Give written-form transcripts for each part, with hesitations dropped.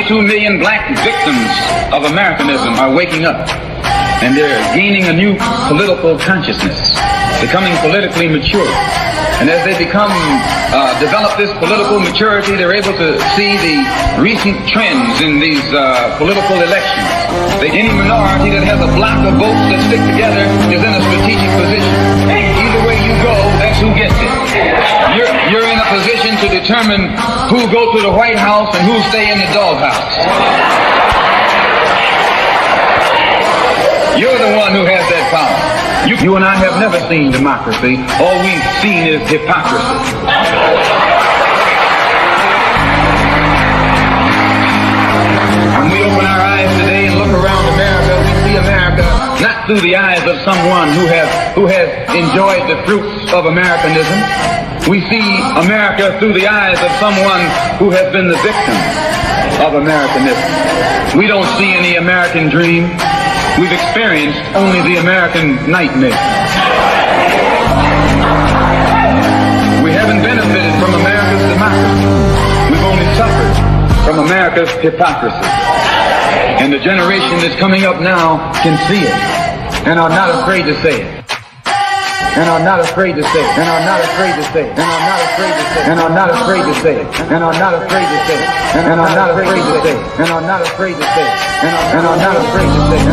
2 million black victims of Americanism are waking up, and they're gaining a new political consciousness, becoming politically mature. And as they develop this political maturity, they're able to see the recent trends in these political elections. Any minority that has a block of votes that stick together is in a strategic position. Either way you go, that's who gets it. You're in a position to determine who go to the White House and who stay in the doghouse. You're the one who has that power. You and I have never seen democracy. All we've seen is hypocrisy. When we open our eyes today and look around America, we see America not through the eyes of someone who has enjoyed the fruits of Americanism. We see America through the eyes of someone who has been the victim of Americanism. We don't see any American dream. We've experienced only the American nightmare. We haven't benefited from America's democracy. We've only suffered from America's hypocrisy. And the generation that's coming up now can see it and are not afraid to say it. And are not afraid to say it. And are not afraid to say it. And are not afraid to say it. And are not afraid to say it. And are not afraid to say it. And are not afraid to say it. And are not afraid to say it. And are not afraid to say it. And are not afraid to say it.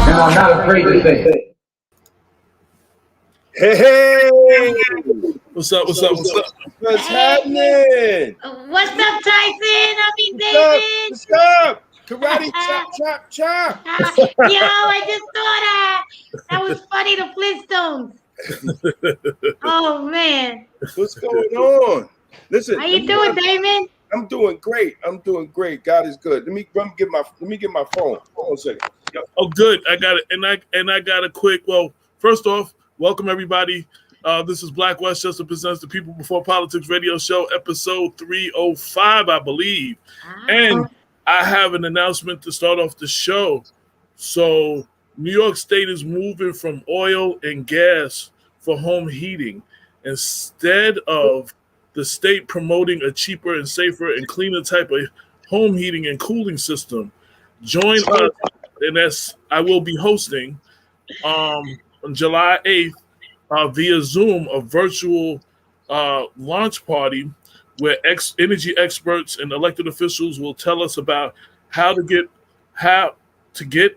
And are not afraid to say it. Hey! What's up? What's happening? What's up, Tyson? I mean, David. What's up? Karate chop, chop, chop. Yo, I just saw that. That was funny, the Flintstones. Oh, man. What's going on? Listen. How you doing, Damon? I'm doing great. God is good. Let me get my phone. Hold on a second. Oh, good. I got it. And I got a quick. Well, first off, welcome everybody. This is Black Westchester presents the People Before Politics radio show, episode 305, I believe. And I have an announcement to start off the show. So New York State is moving from oil and gas for home heating. Instead of the state promoting a cheaper and safer and cleaner type of home heating and cooling system, join us, and I will be hosting on July 8th via Zoom a virtual launch party where energy experts and elected officials will tell us about how to get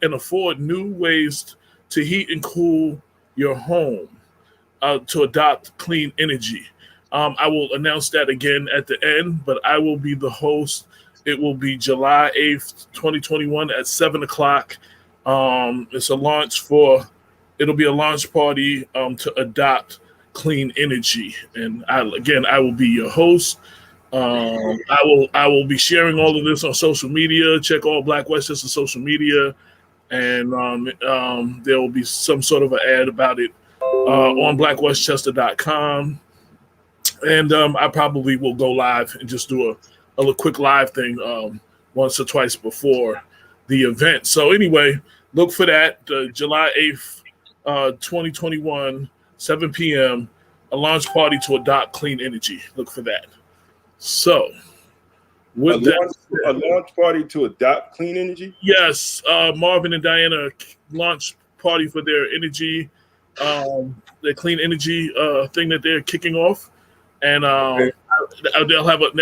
and afford new ways to heat and cool your home, to adopt clean energy. I will announce that again at the end, but I will be the host. It will be July 8th, 2021 at 7 o'clock. It'll be a launch party to adopt clean energy. And I will be your host. I will be sharing all of this on social media. Check all Black Westchester social media, and there will be some sort of an ad about it on blackwestchester.com. And I probably will go live and just do a quick live thing once or twice before the event. So anyway, look for that July 8th, 2021, 7 p.m., a launch party to adopt clean energy. Look for that. So, with a launch party to adopt clean energy? Yes, Marvin and Diana launch party for their energy, their clean energy thing that they're kicking off, and they're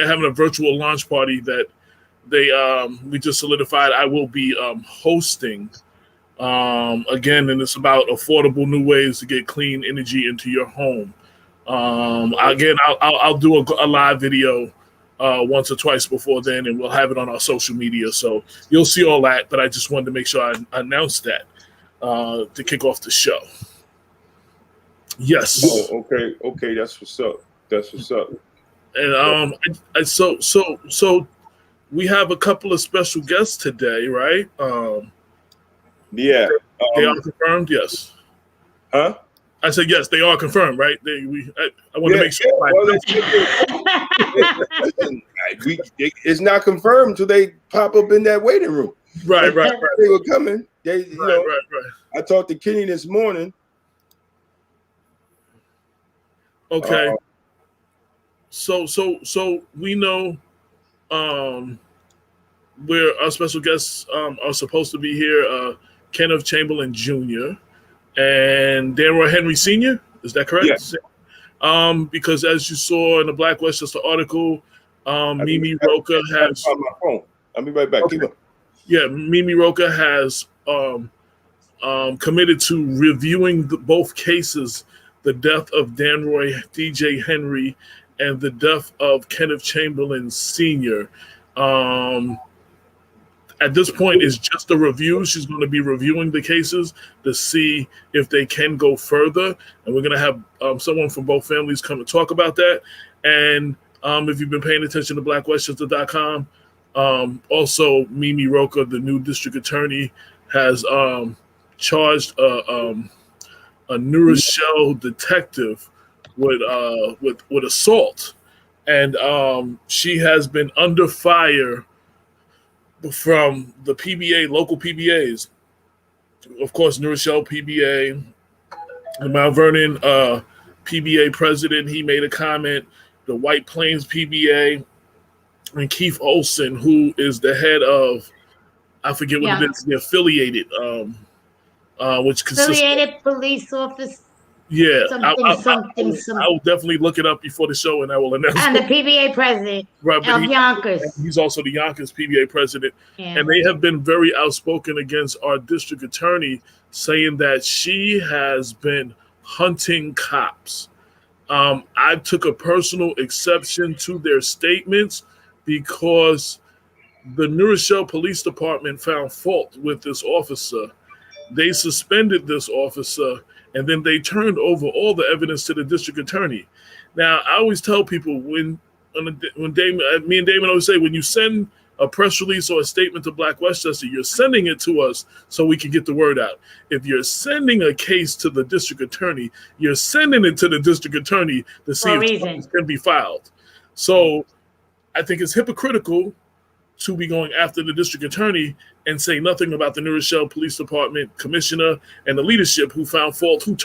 having a virtual launch party that we just solidified. I will be hosting again, and it's about affordable new ways to get clean energy into your home. Again, I'll do a live video once or twice before then, and we'll have it on our social media. So you'll see all that, but I just wanted to make sure I announced that to kick off the show. Yes. Oh, okay. That's what's up. And so we have a couple of special guests today, right? Yeah. They are confirmed. Yes. Huh? I said yes, they are confirmed, right? I want to make sure. It's not confirmed until they pop up in that waiting room. Right. They were coming. Right. I talked to Kenny this morning. Okay. So we know where our special guests are supposed to be here. Kenneth Chamberlain Jr. and Danroy Henry Sr. Is that correct? Yes. Because as you saw in the Black Westchester article, Mimi Rocah has. On my phone. I'll be right back. Okay. Keep up. Yeah, Mimi Rocah has committed to reviewing both cases, the death of Danroy DJ Henry and the death of Kenneth Chamberlain Sr. At this point, it's just a review. She's going to be reviewing the cases to see if they can go further. And we're going to have someone from both families come and talk about that. And if you've been paying attention to blackwestchester.com, also Mimi Rocah, the new district attorney, has charged a New Rochelle detective with assault. And she has been under fire from the PBA, local PBAs. Of course, New Rochelle PBA, the Mount Vernon PBA president, he made a comment. The White Plains PBA, and Keith Olson, who is the head of, I forget what it is, the affiliated, which consists affiliated police office. Yeah, I something. will definitely look it up before the show, and I will announce. And the PBA president of Yonkers. He's also the Yonkers PBA president, and they have been very outspoken against our district attorney, saying that she has been hunting cops. I took a personal exception to their statements because the New Rochelle Police Department found fault with this officer. They suspended this officer, and then they turned over all the evidence to the district attorney. Now, I always tell people when Damon, me and Damon always say, when you send a press release or a statement to Black Westchester, you're sending it to us so we can get the word out. If you're sending a case to the district attorney, you're sending it to the district attorney to see if charges can be filed. So I think it's hypocritical to be going after the district attorney and say nothing about the New Rochelle Police Department commissioner and the leadership who found fault, who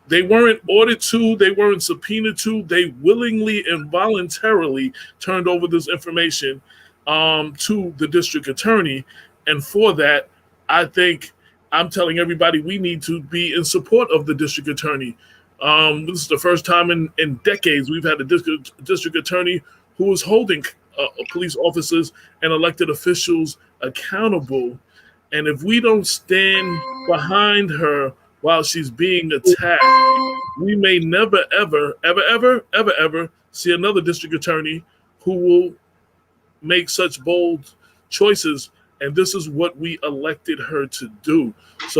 they weren't ordered to, they weren't subpoenaed to, they willingly and voluntarily turned over this information to the district attorney. And for that, I think I'm telling everybody we need to be in support of the district attorney. This is the first time in decades we've had a district attorney who is holding police officers and elected officials accountable. And if we don't stand behind her while she's being attacked, we may never, ever see another district attorney who will make such bold choices. And this is what we elected her to do.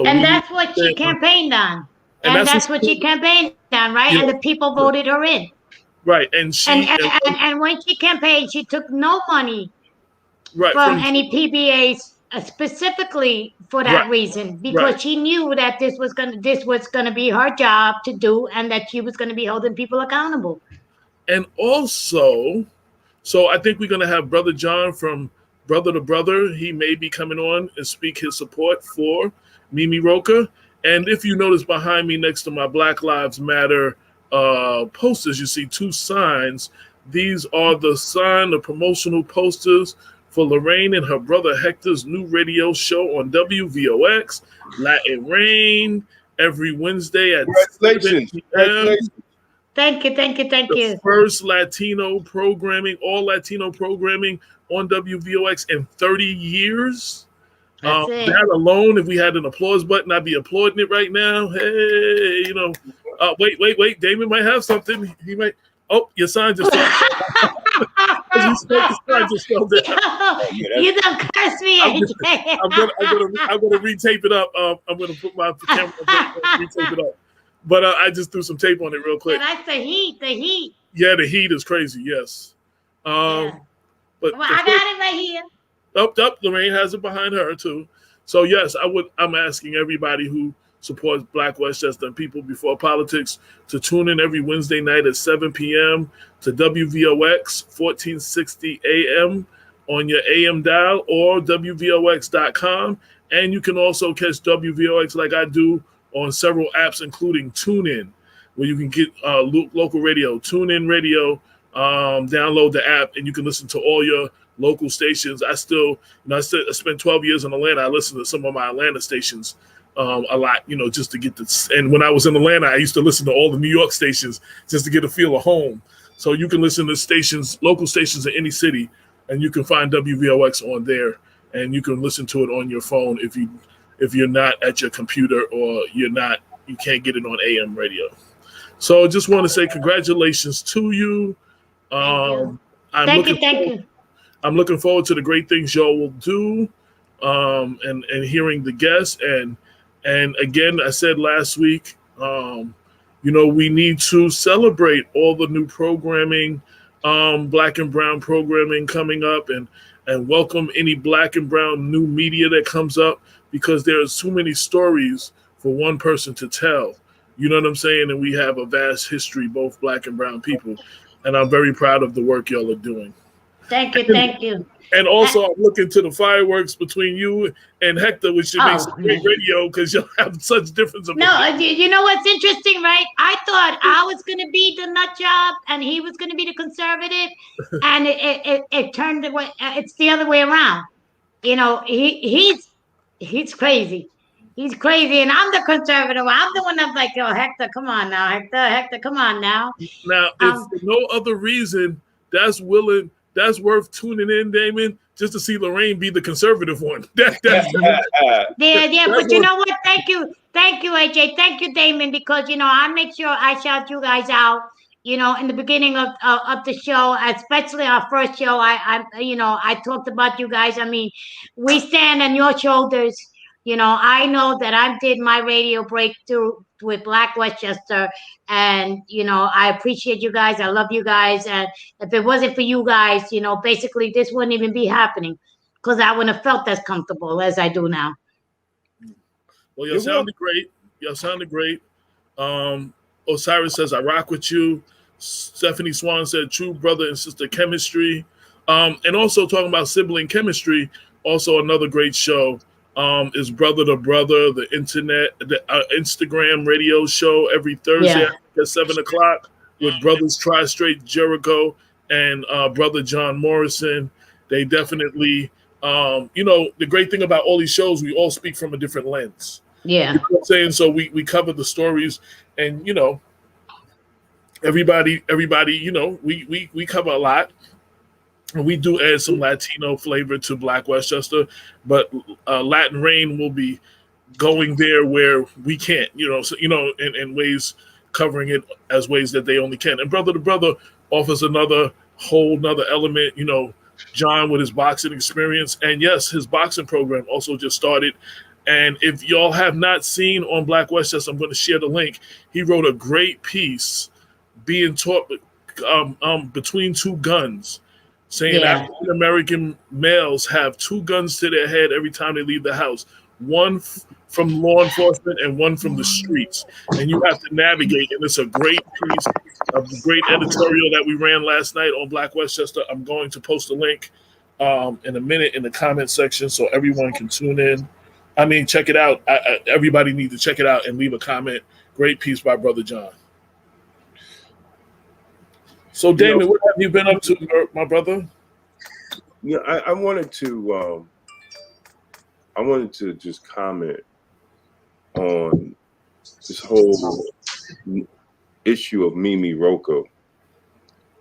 And that's what she campaigned on. And that's what she campaigned on, right? Yeah. And the people voted her in. Right, and when she campaigned, she took no money from any PBAs specifically for that reason, because she knew that this was gonna be her job to do, and that she was gonna be holding people accountable. And also, so I think we're gonna have Brother John from Brother to Brother. He may be coming on and speak his support for Mimi Rocah. And if you notice behind me, next to my Black Lives Matter posters, you see two signs. These are the promotional posters for Lorraine and her brother Hector's new radio show on WVOX, Latin Rain, every Wednesday at 7 p.m. Thank you. The first Latino programming, all Latino programming on WVOX in 30 years. That alone, if we had an applause button, I'd be applauding it right now. Hey, wait. Damon might have something. He might. Oh, your sign just fell. You don't curse me. I'm gonna retape it up. I'm gonna put my camera on, retape it up. But I just threw some tape on it real quick. But that's the heat. Yeah, the heat is crazy. Yes. But I got it right here. Up. Lorraine has it behind her too. So yes, I'm asking everybody who supports Black Westchester and People Before Politics to tune in every Wednesday night at 7 p.m. to WVOX 1460 AM on your AM dial or WVOX.com. And you can also catch WVOX like I do on several apps, including TuneIn. where you can get local radio, tune in radio, download the app, and you can listen to all your local stations. I spent 12 years in Atlanta. I listened to some of my Atlanta stations a lot, just to get this. And when I was in Atlanta, I used to listen to all the New York stations just to get a feel of home. So you can listen to stations, local stations in any city, and you can find WVOX on there, and you can listen to it on your phone if you're not at your computer or you can't get it on AM radio. So I just want to say congratulations to you. Thank you. I'm looking forward to the great things y'all will do, and hearing the guests. And again, I said last week, we need to celebrate all the new programming, Black and Brown programming coming up, and welcome any Black and Brown new media that comes up, because there's too many stories for one person to tell. You know what I'm saying? And we have a vast history, both Black and Brown people. And I'm very proud of the work y'all are doing. Thank you. And also, I'm looking to the fireworks between you and Hector, which should make some great radio, because you'll have such difference. No, you know what's interesting, right? I thought I was going to be the nut job and he was going to be the conservative, and it turned the way. It's the other way around. He's crazy. He's crazy, and I'm the conservative. I'm the one that's like, yo, Hector, come on now. Hector, come on now. Now, if for no other reason, that's worth tuning in, Damon, just to see Lorraine be the conservative one. But you know what? Thank you, AJ. Thank you, Damon, because I make sure I shout you guys out. In the beginning of the show, especially our first show, I talked about you guys. I mean, we stand on your shoulders. I know that I did my radio breakthrough with Black Westchester, and I appreciate you guys. I love you guys, and if it wasn't for you guys, basically this wouldn't even be happening, because I wouldn't have felt as comfortable as I do now. Well, y'all sounded great. Osiris says, I rock with you. Stephanie Swan said, true brother and sister chemistry. And also talking about sibling chemistry, also another great show. Is Brother to Brother, the Instagram radio show every Thursday at 7:00 with Brothers Tri-Straight Jericho and Brother John Morrison. They definitely, the great thing about all these shows, we all speak from a different lens. Yeah. You know what I'm saying? So we cover the stories, and, everybody, we cover a lot. And we do add some Latino flavor to Black Westchester, but Latin Rain will be going there where we can't, in ways, covering it as ways that they only can. And Brother to Brother offers another element, John with his boxing experience. And yes, his boxing program also just started. And if y'all have not seen on Black Westchester, I'm going to share the link. He wrote a great piece being taught between two guns, saying African American males have two guns to their head every time they leave the house, one from law enforcement and one from the streets, and you have to navigate. And it's a great piece, a great editorial that we ran last night on Black Westchester. I'm going to post a link in a minute in the comment section so everyone can tune in. I mean, check it out. Everybody needs to check it out and leave a comment. Great piece by Brother John. So, Damon, what have you been up to, my brother? Yeah, I wanted to just comment on this whole issue of Mimi Rocah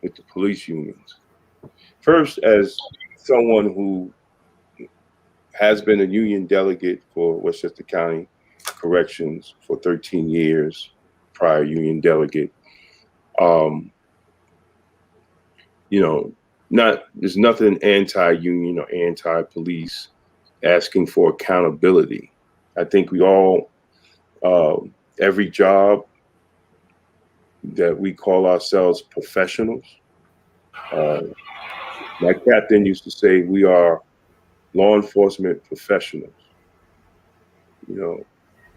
with the police unions. First, as someone who has been a union delegate for Westchester County Corrections for 13 years, prior union delegate, there's nothing anti-union or anti-police asking for accountability. I think we all, every job that we call ourselves professionals, my captain used to say we are law enforcement professionals,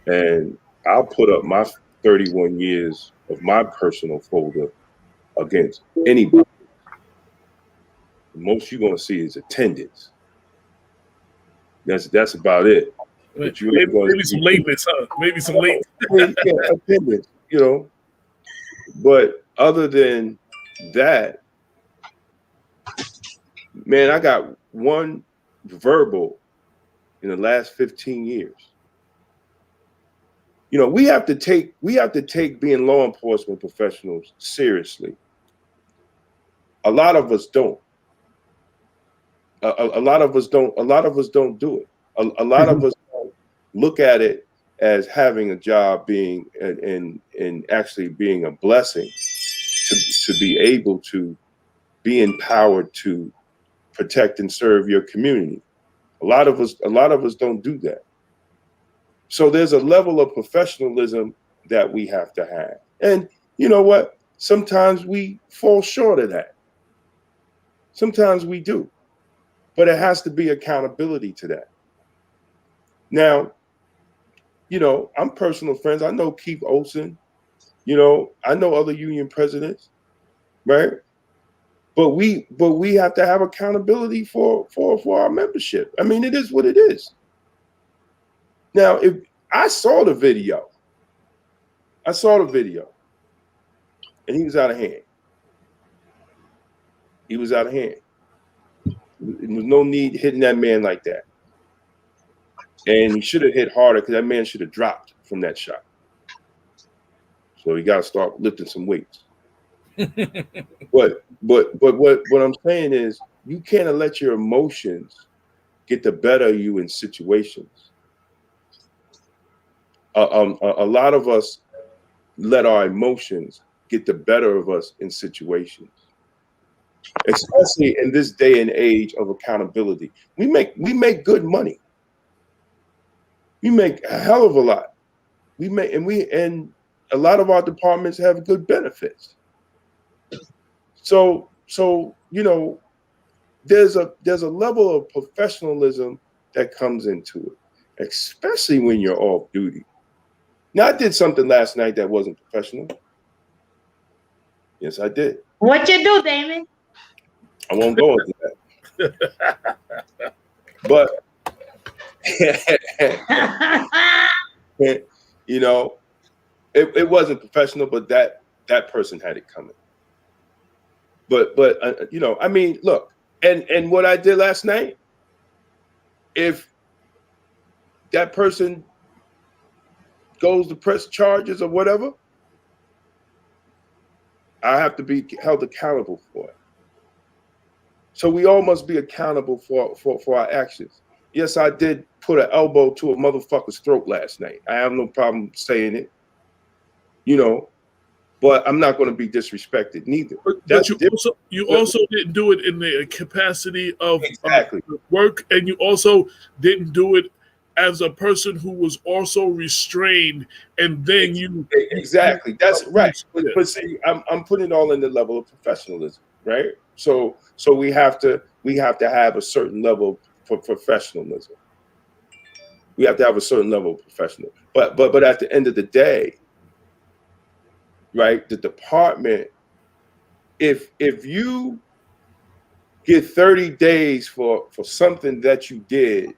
and I'll put up my 31 years of my personal folder against anybody. The most you're going to see is attendance. That's about it. But maybe some lateness, huh? Maybe some late. Attendance, But other than that, man, I got one verbal in the last 15 years. You know, we have to take being law enforcement professionals seriously. A lot of us don't. A lot of us don't do it. A lot of us don't look at it as having a job being and actually being a blessing to be able to be empowered to protect and serve your community. A lot of us don't do that. So there's a level of professionalism that we have to have. And you know what? Sometimes we fall short of that. Sometimes we do. But it has to be accountability to that. Now, you know, I'm personal friends. I know Keith Olson. You know, I know other union presidents, right? But we have to have accountability for our membership. I mean, it is what it is. Now, if I saw the video, and he was out of hand. He was out of hand. There was no need hitting that man like that. And he should have hit harder because that man should have dropped from that shot. So he got to start lifting some weights. But what I'm saying is you can't let your emotions get the better of you in situations. A lot of us let our emotions get the better of us in situations, especially in this day and age of accountability. We make good money. We make a hell of a lot. And a lot of our departments have good benefits. So you know, there's a level of professionalism that comes into it, especially when you're off duty. Now, I did something last night that wasn't professional. Yes, I did. What you do, Damon? I won't go into that. But you know, it wasn't professional, but that person had it coming. But you know, I mean, look, and what I did last night, if that person goes to press charges or whatever, I have to be held accountable for it. So we all must be accountable for our actions. Yes, I did put an elbow to a motherfucker's throat last night. I have no problem saying it, you know, but I'm not going to be disrespected neither. But you also didn't do it in the capacity of work, and you also didn't do it as a person who was also restrained, and then you exactly. That's right. But see, I'm putting it all in the level of professionalism, right? So we have to have a certain level of professionalism. We have to have a certain level of professionalism. But at the end of the day, right, the department, if you get 30 days for something that you did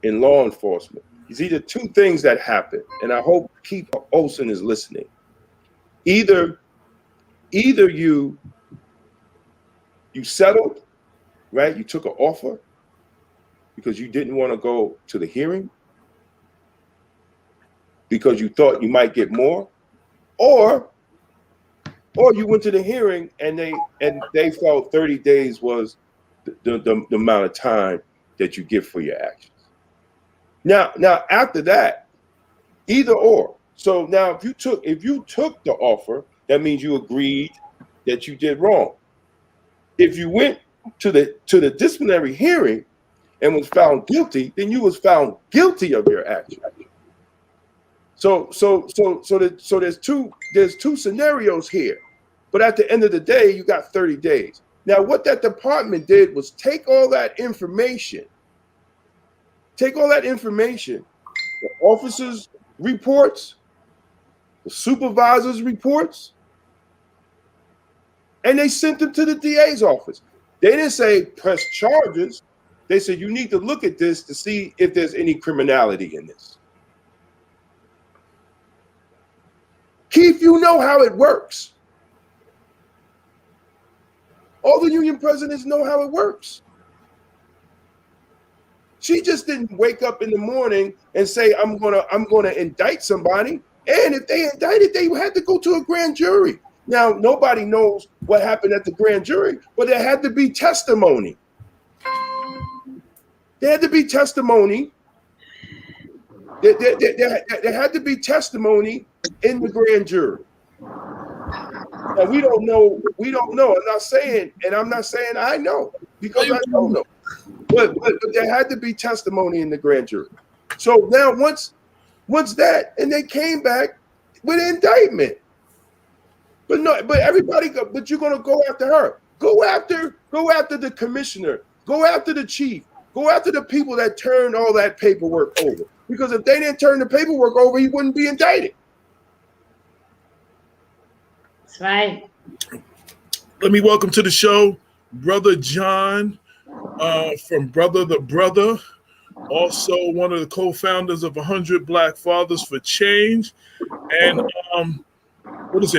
in law enforcement, it's either two things that happen, and I hope Keith Olson is listening. Either you settled, right? You took an offer because you didn't want to go to the hearing because you thought you might get more, or you went to the hearing and they felt 30 days was the amount of time that you give for your actions. Now after that, either or. So now if you took the offer, that means you agreed that you did wrong. If you went to the disciplinary hearing and was found guilty, then you was found guilty of your action. So there's two scenarios here. But at the end of the day, you got 30 days. Now, what that department did was take all that information, the officers' reports, the supervisors' reports, and they sent them to the DA's office. They didn't say press charges. They said you need to look at this to see if there's any criminality in this. Keith, you know how it works. All the union presidents know how it works. She just didn't wake up in the morning and say, I'm gonna indict somebody. And if they indicted, they had to go to a grand jury. Now, nobody knows what happened at the grand jury, but there had to be testimony. There had to be testimony. There had to be testimony in the grand jury. Now, we don't know. I'm not saying I know, because I don't know. But there had to be testimony in the grand jury. So now once that, and they came back with an indictment. But everybody go, but you're gonna go after her. Go after the commissioner, go after the chief, go after the people that turned all that paperwork over. Because if they didn't turn the paperwork over, he wouldn't be indicted. That's right. Let me welcome to the show Brother John from Brother the Brother, also one of the co-founders of 100 Black Fathers for Change, and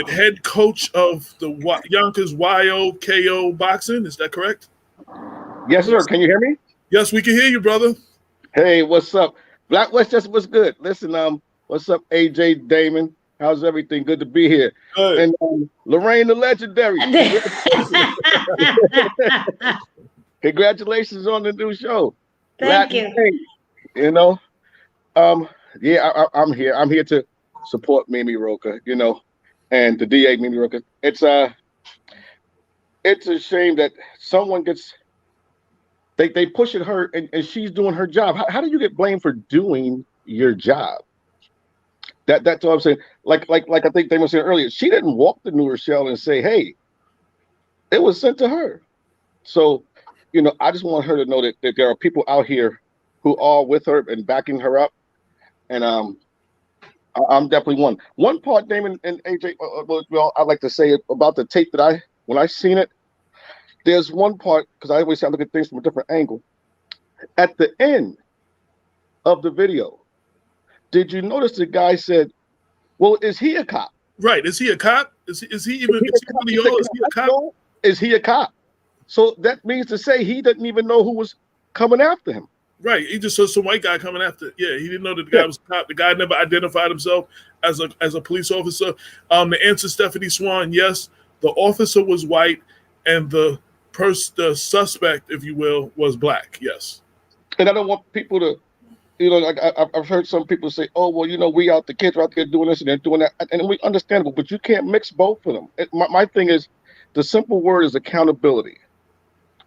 head coach of the Yonkers YOKO boxing. Is that correct? Yes, sir. Can you hear me? Yes, we can hear you, brother. Hey, what's up? Black Westchester, what's good? Listen, what's up, AJ Damon? How's everything? Good to be here. Good. And Lorraine the Legendary. Congratulations on the new show. Thank you. You know, yeah, I'm here. I'm here to support Mimi Rocah, you know, and the DA Mimi Rocah. It's a shame that someone gets they push at her and she's doing her job. How do you get blamed for doing your job? That's what I'm saying. Like I think they were saying earlier, she didn't walk to New Rochelle and say, hey, it was sent to her. So, you know, I just want her to know that there are people out here who are with her and backing her up. And I'm definitely one. One part, Damon and AJ, well, I'd like to say about the tape that when I seen it, there's one part, because I always say I look at things from a different angle. At the end of the video, did you notice the guy said, well, is he a cop? Right. Is he a cop? Is he a cop? Is he a cop? So that means to say he doesn't even know who was coming after him. Right. He just saw some white guy coming after. Yeah, he didn't know that the guy was a cop. The guy never identified himself as a police officer. To answer Stephanie Swan, yes, the officer was white and the suspect, if you will, was black. Yes. And I don't want people to, you know, like I've heard some people say, oh, well, you know, the kids are out there doing this and they're doing that. And we understandable, but you can't mix both of them. My thing is, the simple word is accountability.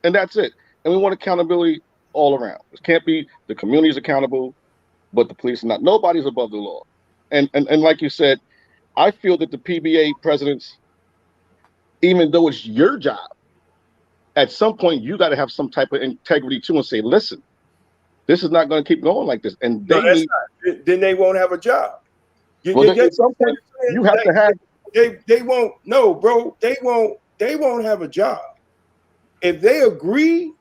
And that's it. And we want accountability all around. It can't be the community is accountable, but the police are not. Nobody's above the law. And like you said, I feel that the PBA presidents, even though it's your job, at some point you got to have some type of integrity too and say, listen, this is not going to keep going like this. And then they won't have a job. At some point, you have to have. They won't. No, bro. They won't have a job. If they agree,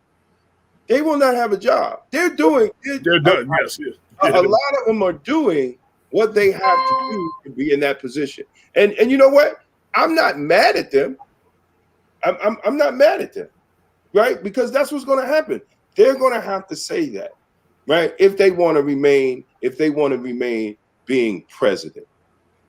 they will not have a job. They're done. Yes. A lot of them are doing what they have to do to be in that position. And you know what? I'm not mad at them. I'm not mad at them, right? Because that's what's going to happen. They're going to have to say that, right? If they want to remain being president,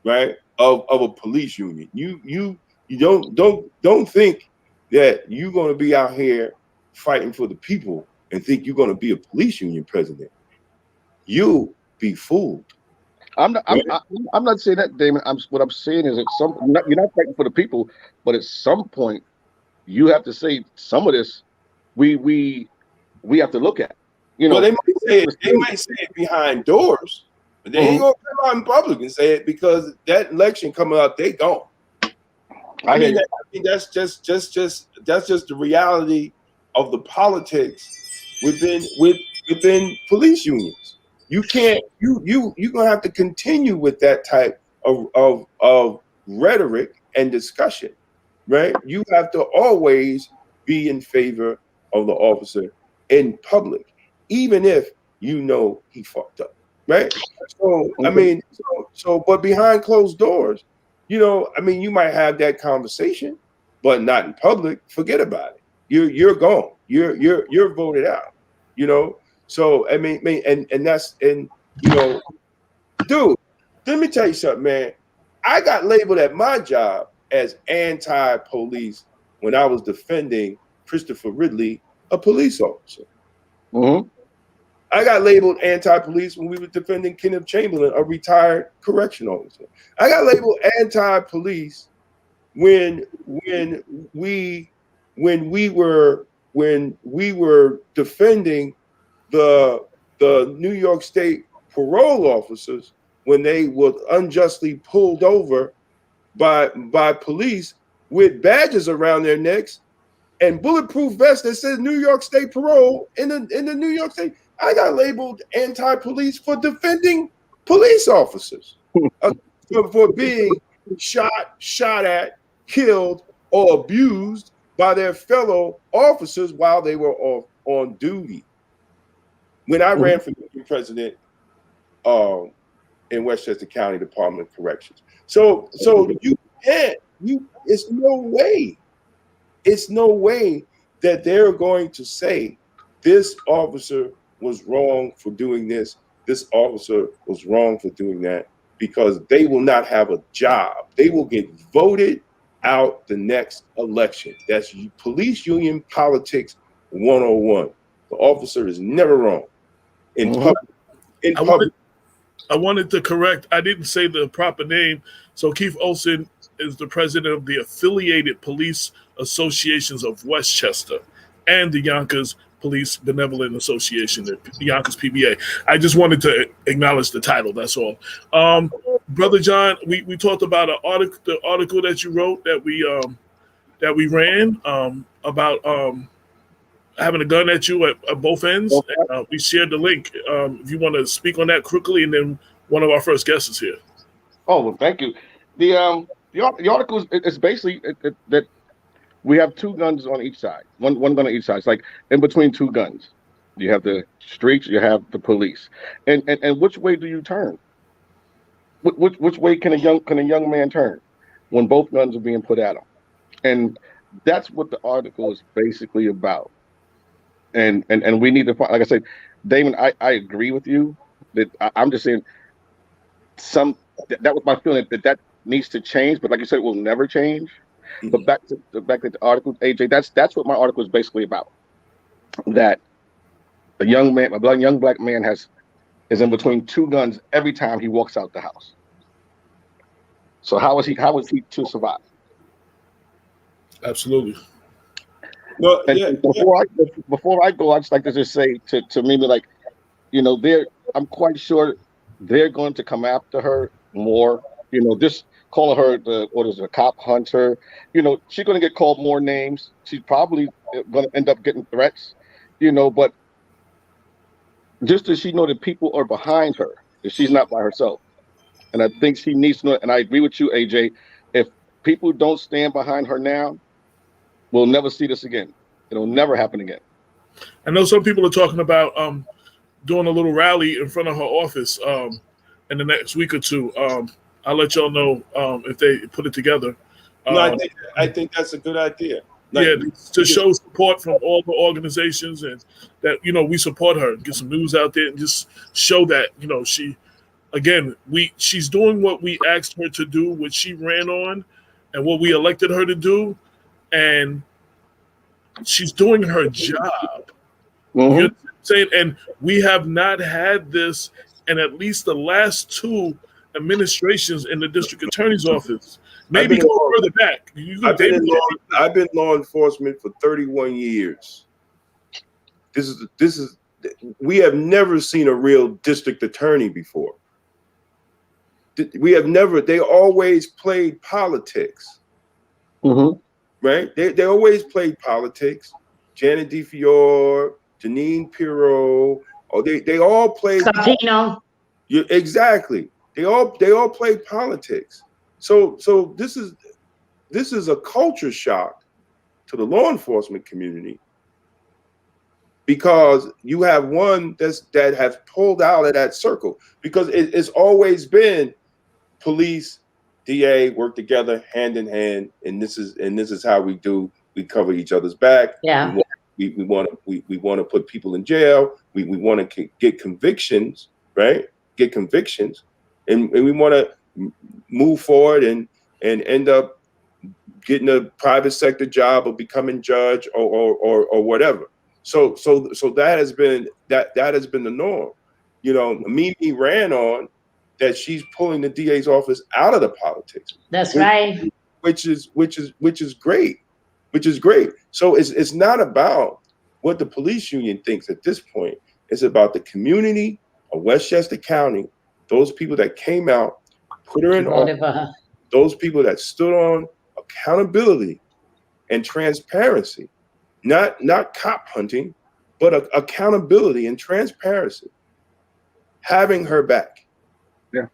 right, of a police union. You don't think that you're going to be out here fighting for the people and think you're going to be a police union president. You'll be fooled. I'm not saying that, Damon. What I'm saying is that you're not fighting for the people, but at some point you have to say some of this we have to look at. You know, well, they might say it behind doors, but they ain't gonna come out in public and say it because that election coming up, they gone. I mean, that's just the reality of the politics within police unions. You can't you're gonna have to continue with that type of rhetoric and discussion, right? You have to always be in favor of the officer in public, even if you know he fucked up, right? So I mean, but behind closed doors, You know, I mean, you might have that conversation, but not in public. Forget about it. You're gone. You're voted out. You know. So I mean, and that's, and you know, dude, let me tell you something, man. I got labeled at my job as anti-police when I was defending Christopher Ridley, a police officer. Mm-hmm. I got labeled anti-police when we were defending Kenneth Chamberlain, a retired correction officer. I got labeled anti-police when we were defending the New York State parole officers when they were unjustly pulled over by police with badges around their necks and bulletproof vests that says New York State parole in the New York State. I got labeled anti-police for defending police officers for being shot at, killed, or abused by their fellow officers while they were on duty. When I ran for president in Westchester County Department of Corrections. So you can't, it's no way that they're going to say this officer was wrong for doing this, this officer was wrong for doing that, because they will not have a job. They will get voted out the next election. That's police union politics 101. The officer is never wrong. In public. I wanted to correct, I didn't say the proper name. So Keith Olson is the president of the Affiliated Police Associations of Westchester and the Yonkers Police Benevolent Association, the Yonkers PBA. I just wanted to acknowledge the title, that's all. Brother John, we talked about the article that you wrote that we ran about having a gun at you at both ends. We shared the link. If you want to speak on that quickly, and then one of our first guests is here. Oh, well, thank you. The article is basically that we have two guns on each side, one gun on each side. It's like in between two guns. You have the streets, you have the police, and which way do you turn? Which way can a young man turn when both guns are being put at him? And that's what the article is basically about. And we need to find, like I said, Damon, I agree with you that I'm just saying that was my feeling that needs to change, but like you said, it will never change. Mm-hmm. But back to the article, AJ, that's what my article is basically about. That a young black man is in between two guns every time he walks out the house. So how is he to survive? Absolutely. Well, before I go, I'd just like to just say to Mimi, like, you know, I'm quite sure they're going to come after her more. You know, just calling her a cop hunter. You know, she's going to get called more names. She's probably going to end up getting threats. You know, but just as she know that people are behind her, that she's not by herself, and I think she needs to know. And I agree with you, AJ. If people don't stand behind her now, we'll never see this again. It'll never happen again. I know some people are talking about doing a little rally in front of her office in the next week or two. I'll let y'all know if they put it together. No, I think that's a good idea. Like, to show support from all the organizations, and that, you know, we support her, get some news out there, and just show that, you know, she's doing what we asked her to do, what she ran on, and what we elected her to do. And she's doing her job. Mm-hmm. You know what I'm saying? And we have not had this in at least the last two administrations in the district attorney's office. Maybe go further back. I've been law enforcement for 31 years. We have never seen a real district attorney before. They always played politics. Mm-hmm. Right? They always played politics. Janet DeFiore, Janine Pirro, they all played. Scatino. Exactly. They all played politics. So this is a culture shock to the law enforcement community, because you have one that has pulled out of that circle, because it's always been police DA work together hand in hand, and this is how we do. We cover each other's back. Yeah. We want to put people in jail. We want to get convictions, right? Get convictions, and we want to move forward and end up getting a private sector job or becoming judge or whatever. So that has been the norm. You know, Mimi ran on that she's pulling the DA's office out of the politics. That's right. Which is great. Which is great. So it's not about what the police union thinks at this point. It's about the community of Westchester County, those people that came out, put her in office, those people that stood on accountability and transparency, not cop hunting, but accountability and transparency, having her back. Yeah,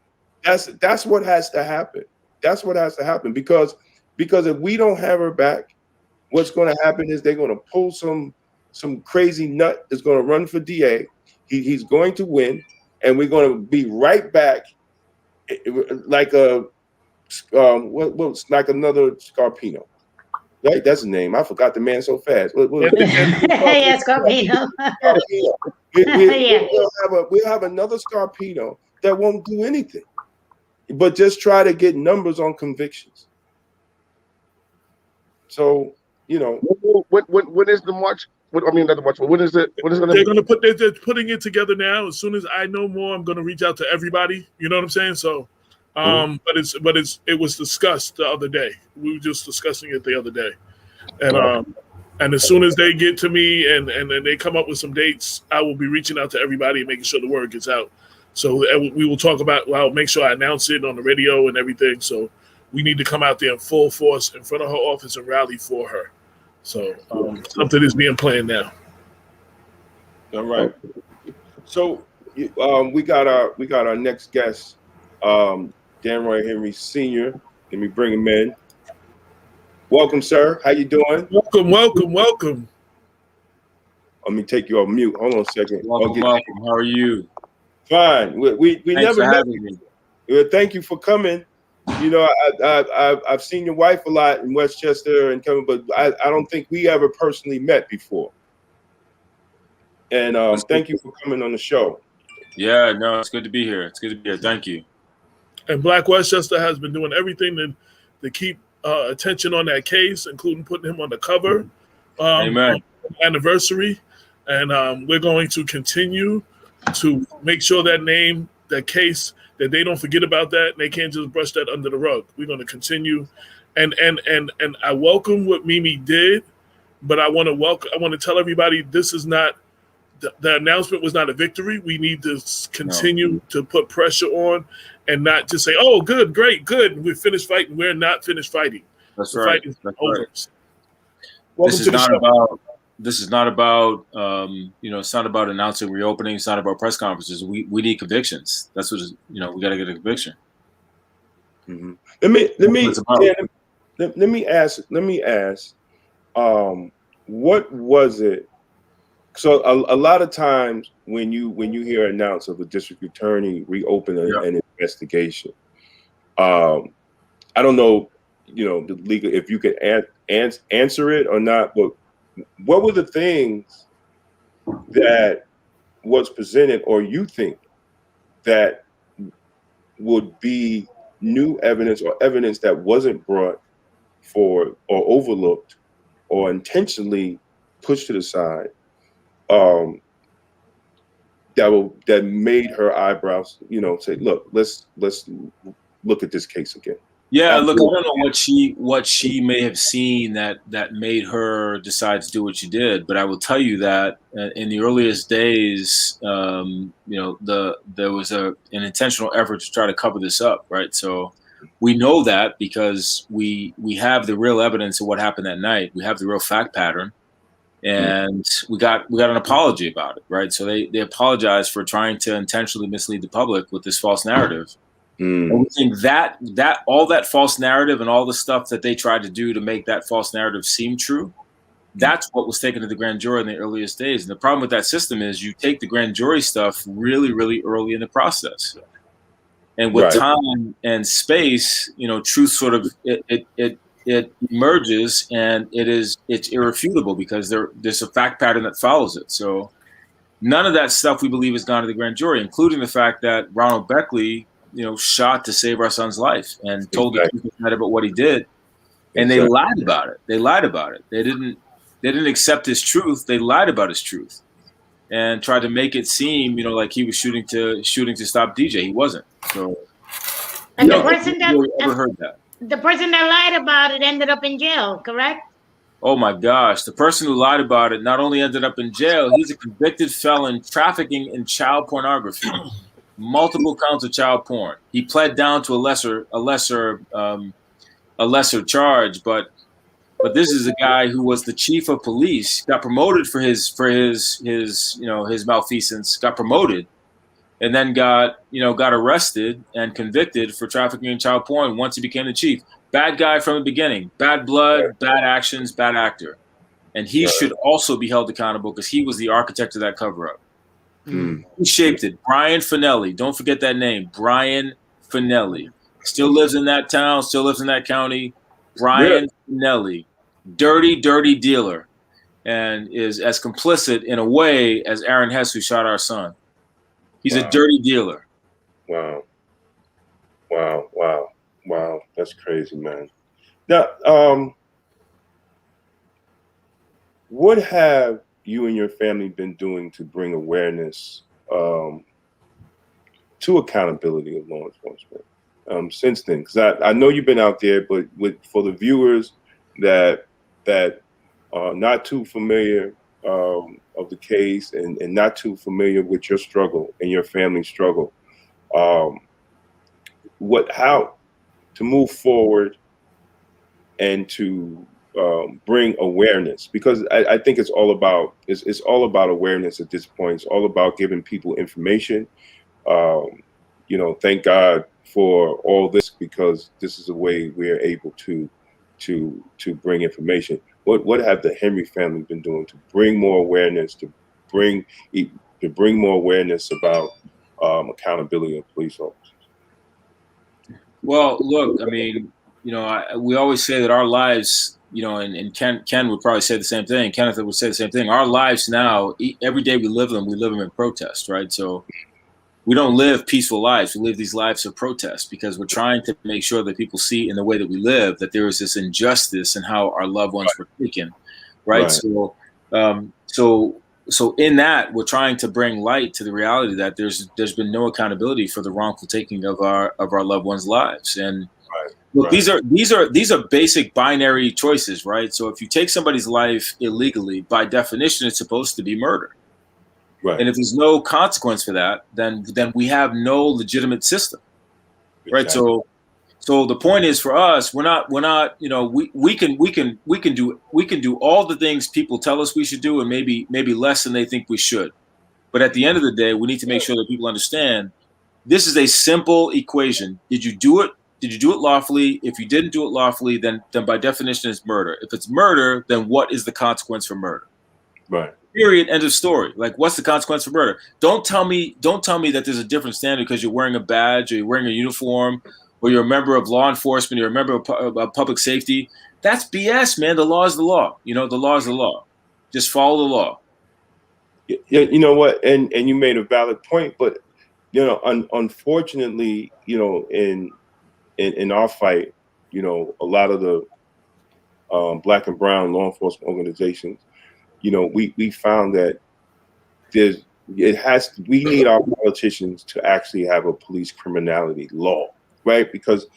that's what has to happen. That's what has to happen because if we don't have her back, what's going to happen is they're going to pull some crazy nut that's going to run for DA. He's going to win, and we're going to be right back like a like another Scarpino. Right, that's the name. I forgot the man so fast. Yeah, Scarpino. We'll have another Scarpino that won't do anything, but just try to get numbers on convictions. So, you know, when is the march? Not the march. When is it? When is it? They're putting it together now. As soon as I know more, I'm going to reach out to everybody. You know what I'm saying? So, but it was discussed the other day. We were just discussing it the other day, and as soon as they get to me and they come up with some dates, I will be reaching out to everybody and making sure the word gets out. So we will talk about. Well, I'll make sure I announce it on the radio and everything. So we need to come out there in full force in front of her office and rally for her. So something is being planned now. All right. So we got our next guest, Danroy Henry Sr. Let me bring him in. Welcome, sir. How you doing? Welcome. Let me take you off mute. Hold on a second. Welcome. How are you? Fine. We Thanks never met. me. Thank you for coming. You know, I've seen your wife a lot in Westchester and coming, but I don't think we ever personally met before. And thank you for coming on the show. Yeah, no, it's good to be here. Thank you. And Black Westchester has been doing everything to keep attention on that case, including putting him on the cover. Amen. Anniversary, and we're going to continue to make sure that case, that they don't forget about that, and they can't just brush that under the rug. We're going to continue, and I welcome what Mimi did, but I want to tell everybody this is not the announcement was not a victory. We need to continue to put pressure on, and not just say, "Oh, good, great, good, we finished fighting." We're not finished fighting. That's the right. Fight is That's over. right. Welcome to the show. This is not about it's not about announcing reopening. It's not about press conferences. We need convictions. That's what we got to get a conviction. Mm-hmm. Let me ask. What was it? So a lot of times when you hear announce of a district attorney reopen an investigation, I don't know, the legal, if you could answer it or not, but what were the things that was presented, or you think that would be new evidence or evidence that wasn't brought forward or overlooked or intentionally pushed to the side, that made her eyebrows, say, look, let's look at this case again? Yeah, look, I don't know what she may have seen that made her decide to do what she did, but I will tell you that in the earliest days, there was an intentional effort to try to cover this up, right? So we know that because we have the real evidence of what happened that night. We have the real fact pattern, and we got an apology about it, right? So they apologized for trying to intentionally mislead the public with this false narrative. And we think that all that false narrative and all the stuff that they tried to do to make that false narrative seem true, that's what was taken to the grand jury in the earliest days. And the problem with that system is you take the grand jury stuff really, really early in the process. And with time and space, truth sort of it emerges, and it's irrefutable because there's a fact pattern that follows it. So none of that stuff we believe has gone to the grand jury, including the fact that Ronald Beckley, shot to save our son's life and told the truth about what he did, and they lied about it. They lied about it. They didn't accept his truth. They lied about his truth, and tried to make it seem, like he was shooting to stop DJ. He wasn't. So, and the person the person that lied about it ended up in jail, correct? Oh my gosh. The person who lied about it not only ended up in jail, he's a convicted felon trafficking in child pornography, multiple counts of child porn. He pled down to a lesser charge, but this is a guy who was the chief of police, got promoted for his malfeasance, got promoted, and then got arrested and convicted for trafficking in child porn once he became the chief. Bad guy from the beginning, bad blood, bad actions, bad actor. And he should also be held accountable because he was the architect of that cover-up. He shaped it. Brian Finelli, don't forget that name. Brian Finelli. Still lives in that town, still lives in that county. Brian Finelli. Dirty, dirty dealer. And is as complicit in a way as Aaron Hess, who shot our son. He's a dirty dealer. Wow. That's crazy, man. Now, what have you and your family been doing to bring awareness to accountability of law enforcement since then? Because I know you've been out there, but for the viewers that are not too familiar of the case and not too familiar with your struggle and your family's struggle, how to move forward and to bring awareness, because I think it's all about awareness at this point. It's all about giving people information. Thank God for all this, because this is a way we're able to bring information. What have the Henry family been doing to bring more awareness, to bring more awareness about accountability of police officers? Well, look, I mean, we always say that our lives, and Ken would probably say the same thing. Kenneth would say the same thing. Our lives now, every day we live them in protest, right? So we don't live peaceful lives. We live these lives of protest because we're trying to make sure that people see in the way that we live that there is this injustice in how our loved ones were taken, right? So in that, we're trying to bring light to the reality that there's been no accountability for the wrongful taking of our loved ones' lives. And look, these are basic binary choices, right? So if you take somebody's life illegally, by definition, it's supposed to be murder. Right. And if there's no consequence for that, then we have no legitimate system, right? So the point is, for us, we're not we can do all the things people tell us we should do, and maybe less than they think we should. But at the end of the day, we need to make sure that people understand this is a simple equation. Did you do it? Did you do it lawfully? If you didn't do it lawfully, then by definition it's murder. If it's murder, then what is the consequence for murder? Right. Period. End of story. Like, what's the consequence for murder? Don't tell me that there's a different standard because you're wearing a badge or you're wearing a uniform or you're a member of law enforcement, you're a member of public safety. That's BS, man. The law is the law. The law is the law. Just follow the law. Yeah, you know what? And you made a valid point, but unfortunately, in our fight, a lot of the Black and brown law enforcement organizations, we found that we need our politicians to actually have a police criminality law, right? Because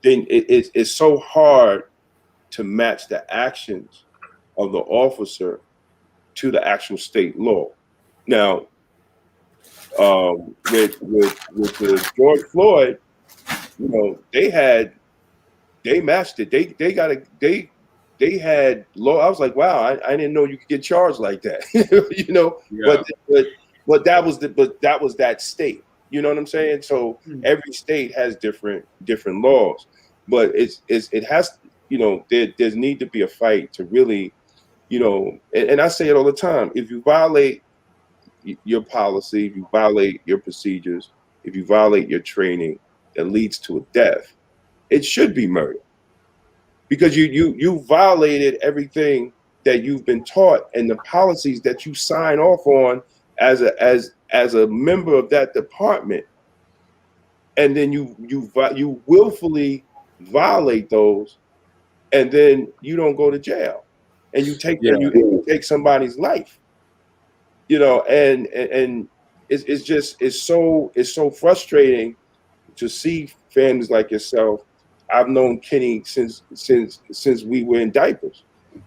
then it's so hard to match the actions of the officer to the actual state law. Now, with the George Floyd, they matched it. They had law. I was like, wow, I didn't know you could get charged like that. Yeah. But that was that state. You know what I'm saying? So every state has different laws, but it has, there's need to be a fight to really, and I say it all the time. If you violate your policy, if you violate your procedures, if you violate your training, that leads to a death, it should be murder, because you violated everything that you've been taught and the policies that you sign off on as a member of that department, and then you willfully violate those, and then you don't go to jail, and you take somebody's life, and it's so frustrating to see families like yourself. I've known Kenny since we were in diapers,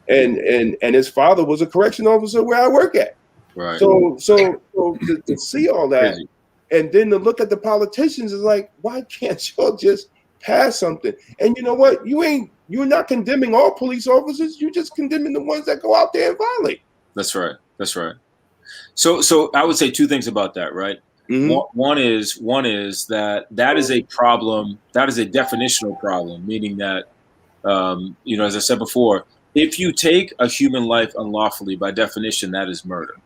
and his father was a correction officer where I work at. Right. So to see all that, and then to look at the politicians is like, why can't y'all just pass something? And you know what? You're not condemning all police officers. You're just condemning the ones that go out there and violate. That's right. So I would say two things about that, right? Mm-hmm. One is that is a problem. That is a definitional problem, meaning that, as I said before, if you take a human life unlawfully, by definition, that is murder.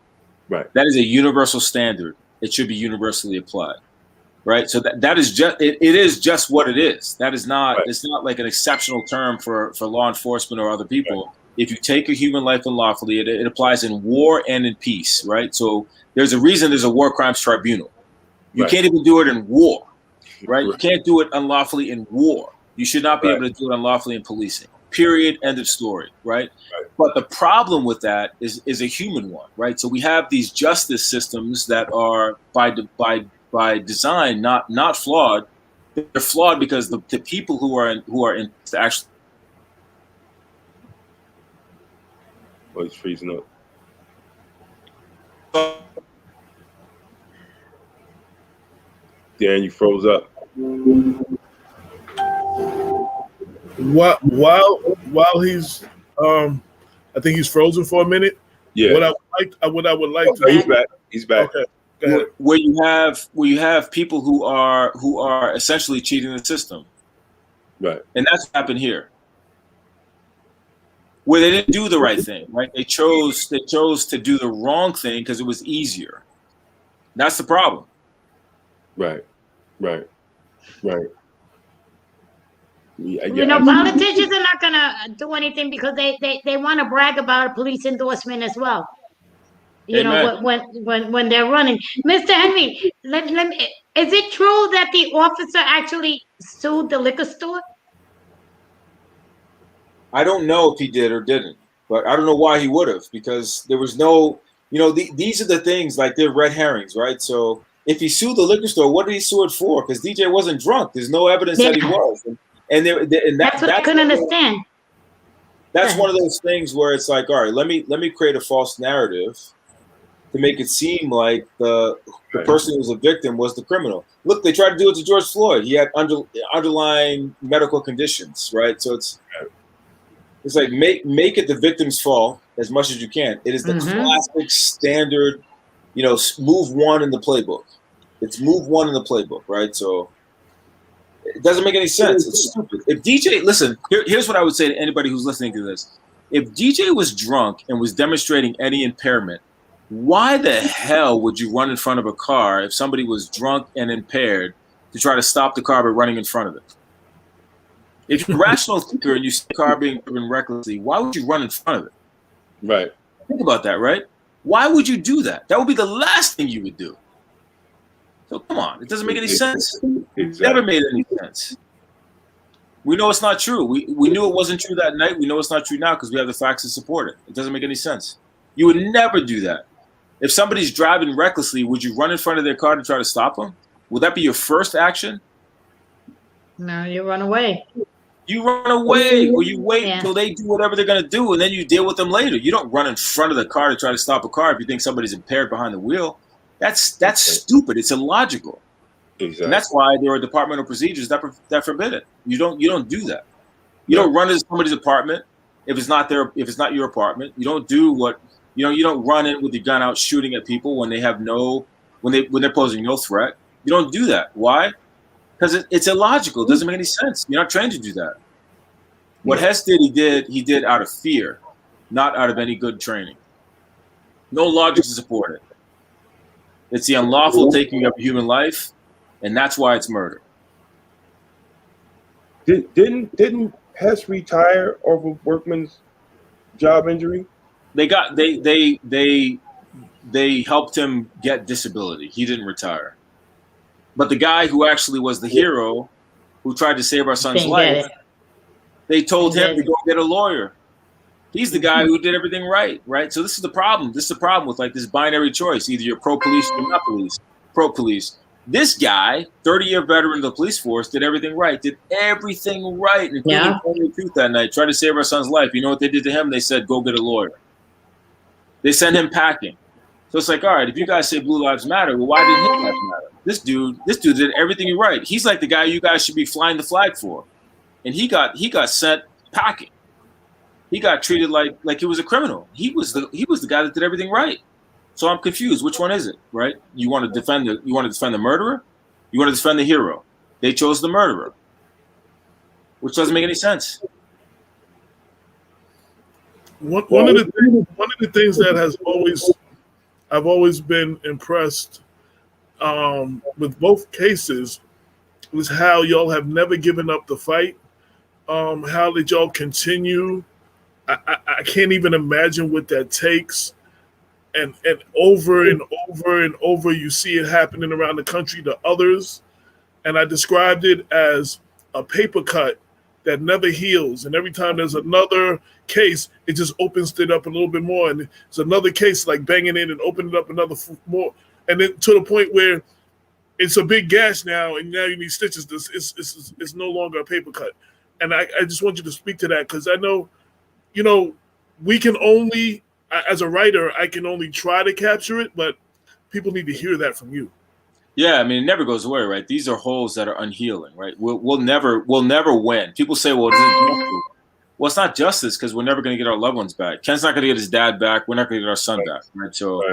Right. That is a universal standard. It should be universally applied. Right. So that is just it is just what it is. That is not. Right. It's not like an exceptional term for law enforcement or other people. Right. If you take a human life unlawfully, it applies in war and in peace. Right. So there's a reason there's a war crimes tribunal. You can't even do it in war. Right. You can't do it unlawfully in war. You should not be able to do it unlawfully in policing. Period. End of story. Right. But the problem with that is a human one. Right. So we have these justice systems that are by design not flawed. They're flawed because the people who are in actually. Oh, he's freezing up. Dan, you froze up. While he's I think he's frozen for a minute. Yeah. What I would like to. He's back. He's back. Okay. Go ahead. Where you have people who are essentially cheating the system. Right. And that's what happened here. Where they didn't do the right thing, right? They chose to do the wrong thing because it was easier. That's the problem. Right. Yeah, politicians are not gonna do anything because they want to brag about a police endorsement as well. When they're running. Mr. Henry, let me, is it true that the officer actually sued the liquor store? I don't know if he did or didn't, but I don't know why he would have, because there was no, these are the things, like, they're red herrings, right? So if he sued the liquor store, what did he sue it for? Because DJ wasn't drunk. There's no evidence that he was. And that's what I couldn't understand. That's one of those things where it's like, all right, let me create a false narrative to make it seem like the person who was a victim was the criminal. Look, they tried to do it to George Floyd. He had underlying medical conditions, right? So it's like make it the victim's fault as much as you can. It is the classic standard, move one in the playbook. It's move one in the playbook, right? So it doesn't make any sense. It's stupid. If DJ, listen, here's what I would say to anybody who's listening to this. If DJ was drunk and was demonstrating any impairment, why the hell would you run in front of a car if somebody was drunk and impaired to try to stop the car by running in front of it? If you're a rational thinker and you see a car being driven recklessly, why would you run in front of it? Right. Think about that, right? Why would you do that? That would be the last thing you would do. So come on, it doesn't make any sense. It never made any sense. We know it's not true. We knew it wasn't true that night. We know it's not true now because we have the facts to support it. It doesn't make any sense. You would never do that. If somebody's driving recklessly, would you run in front of their car to try to stop them? Would that be your first action? No, you run away. You run away, or you wait until they do whatever they're going to do, and then you deal with them later. You don't run in front of the car to try to stop a car if you think somebody's impaired behind the wheel. That's stupid. It's illogical. Exactly. And that's why there are departmental procedures that forbid it. You don't do that. You don't run into somebody's apartment if it's not your apartment. You don't do what you don't run in with your gun out shooting at people when they're posing no threat. You don't do that. Why? Because it's illogical. It doesn't make any sense. You're not trained to do that. What Hess did, he did out of fear, not out of any good training. No logic to support it. It's the unlawful taking of human life, and that's why it's murder. Didn't Hess retire over workman's job injury? They helped him get disability. He didn't retire. But the guy who actually was the hero, who tried to save our son's life, they told him to go get a lawyer. He's the guy who did everything right, right? So this is the problem. This is the problem with like this binary choice. Either you're pro-police or not police. Pro-police. This guy, 30-year veteran of the police force, did everything right. Did everything right. Including telling the truth that night. Tried to save our son's life. You know what they did to him? They said, go get a lawyer. They sent him packing. So it's like, all right, if you guys say Blue Lives Matter, well, why didn't his lives matter? This dude did everything right. He's like the guy you guys should be flying the flag for. And he got sent packing. He got treated like he was a criminal. He was the guy that did everything right. So I'm confused. Which one is it, right? You want to defend the murderer? You want to defend the hero? They chose the murderer, which doesn't make any sense. One of the things that I've always been impressed with both cases was how y'all have never given up the fight. How did y'all continue? I can't even imagine what that takes. And over and over and over, you see it happening around the country to others. And I described it as a paper cut that never heals. And every time there's another case, it just opens it up a little bit more. And it's another case like banging in and opening it up another more. And then to the point where it's a big gash now, and now you need stitches. It's no longer a paper cut. And I just want you to speak to that, because I know, we can only, as a writer, I can only try to capture it, but people need to hear that from you. Yeah, I mean, it never goes away, right? These are holes that are unhealing, right? We'll never win. People say, well, it's not justice because we're never going to get our loved ones back. Ken's not going to get his dad back. We're not going to get our son back, right? So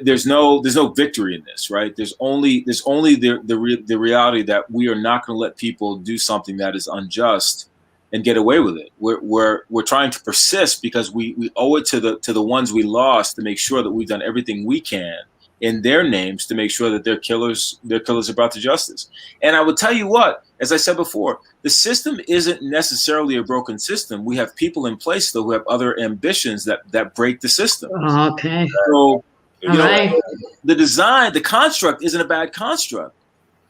there's no victory in this, right? There's only the reality that we are not going to let people do something that is unjust and get away with it. We're trying to persist because we owe it to the ones we lost to make sure that we've done everything we can in their names to make sure that their killers are brought to justice. And I would tell you what, as I said before, the system isn't necessarily a broken system. We have people in place though who have other ambitions that break the system. Okay. So the construct isn't a bad construct.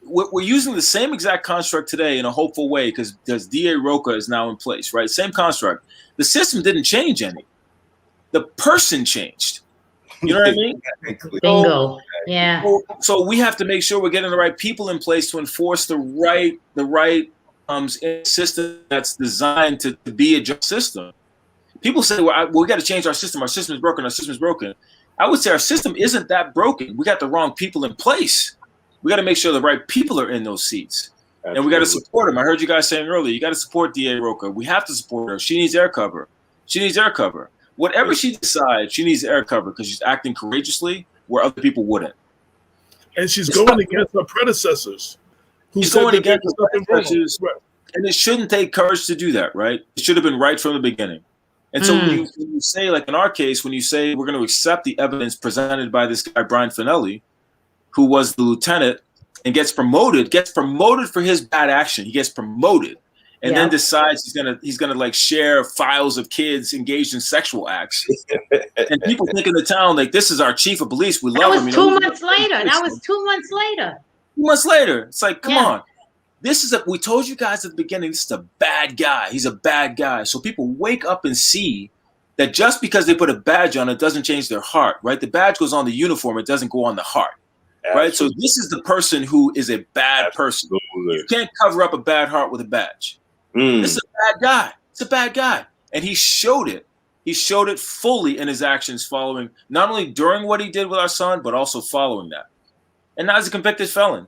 We're using the same exact construct today in a hopeful way because DA Rocah is now in place, right? Same construct. The system didn't change any. The person changed. You know what I mean? Bingo. Yeah. So we have to make sure we're getting the right people in place to enforce the right system that's designed to be a just system. People say, well, we got to change our system. Our system is broken. Our system is broken. I would say our system isn't that broken. We got the wrong people in place. We got to make sure the right people are in those seats. Absolutely. And we got to support them. I heard you guys saying earlier, you got to support DA Rocah. We have to support her. She needs air cover. Whatever she decides, she needs air cover because she's acting courageously where other people wouldn't. And she's going against her predecessors. She's going against her predecessors. Right. And it shouldn't take courage to do that, right? It should have been right from the beginning. And so when you say, like in our case, when you say we're going to accept the evidence presented by this guy, Brian Finelli, who was the lieutenant and gets promoted for his bad action. He gets promoted and then decides he's gonna like share files of kids engaged in sexual acts. And people think in the town, like, this is our chief of police. We love him. That was 2 months later. 2 months later. It's like, come on. We told you guys at the beginning, this is a bad guy. He's a bad guy. So people wake up and see that just because they put a badge on it doesn't change their heart, right? The badge goes on the uniform. It doesn't go on the heart. Right, so this is the person who is a bad person. You can't cover up a bad heart with a badge. This is a bad guy. It's a bad guy, and he showed it. He showed it fully in his actions, following not only during what he did with our son, but also following that. And now he's a convicted felon.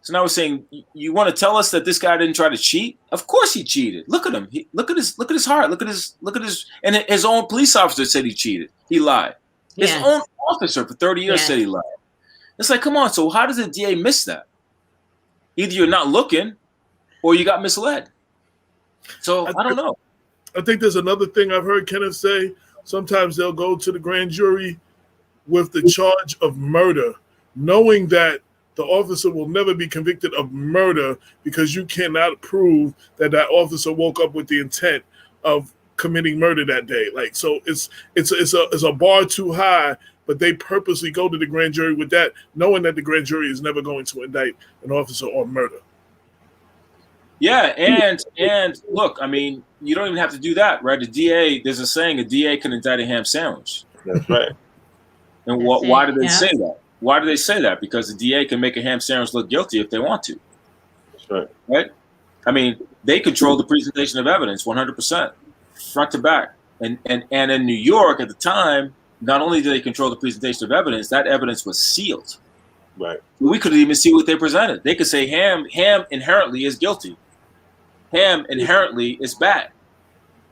So now we're saying, you want to tell us that this guy didn't try to cheat? Of course he cheated. Look at him. Look at his heart. Look at his. And his own police officer said he cheated. He lied. His own officer for 30 years said he lied. It's like, come on. So how does the DA miss that? Either you're not looking or you got misled. So I don't know. I think there's another thing I've heard Kenneth say. Sometimes they'll go to the grand jury with the charge of murder, knowing that the officer will never be convicted of murder because you cannot prove that that officer woke up with the intent of committing murder that day. Like, so it's a bar too high, but they purposely go to the grand jury with that, knowing that the grand jury is never going to indict an officer on murder. Yeah, and look, I mean, you don't even have to do that, right? The DA, there's a saying, a DA can indict a ham sandwich. That's right. And why do they say that? Why do they say that? Because the DA can make a ham sandwich look guilty if they want to. That's right. Right? I mean, they control the presentation of evidence 100%, front to back. And in New York at the time, not only did they control the presentation of evidence, that evidence was sealed. Right. We couldn't even see what they presented. They could say ham inherently is guilty. Ham inherently is bad.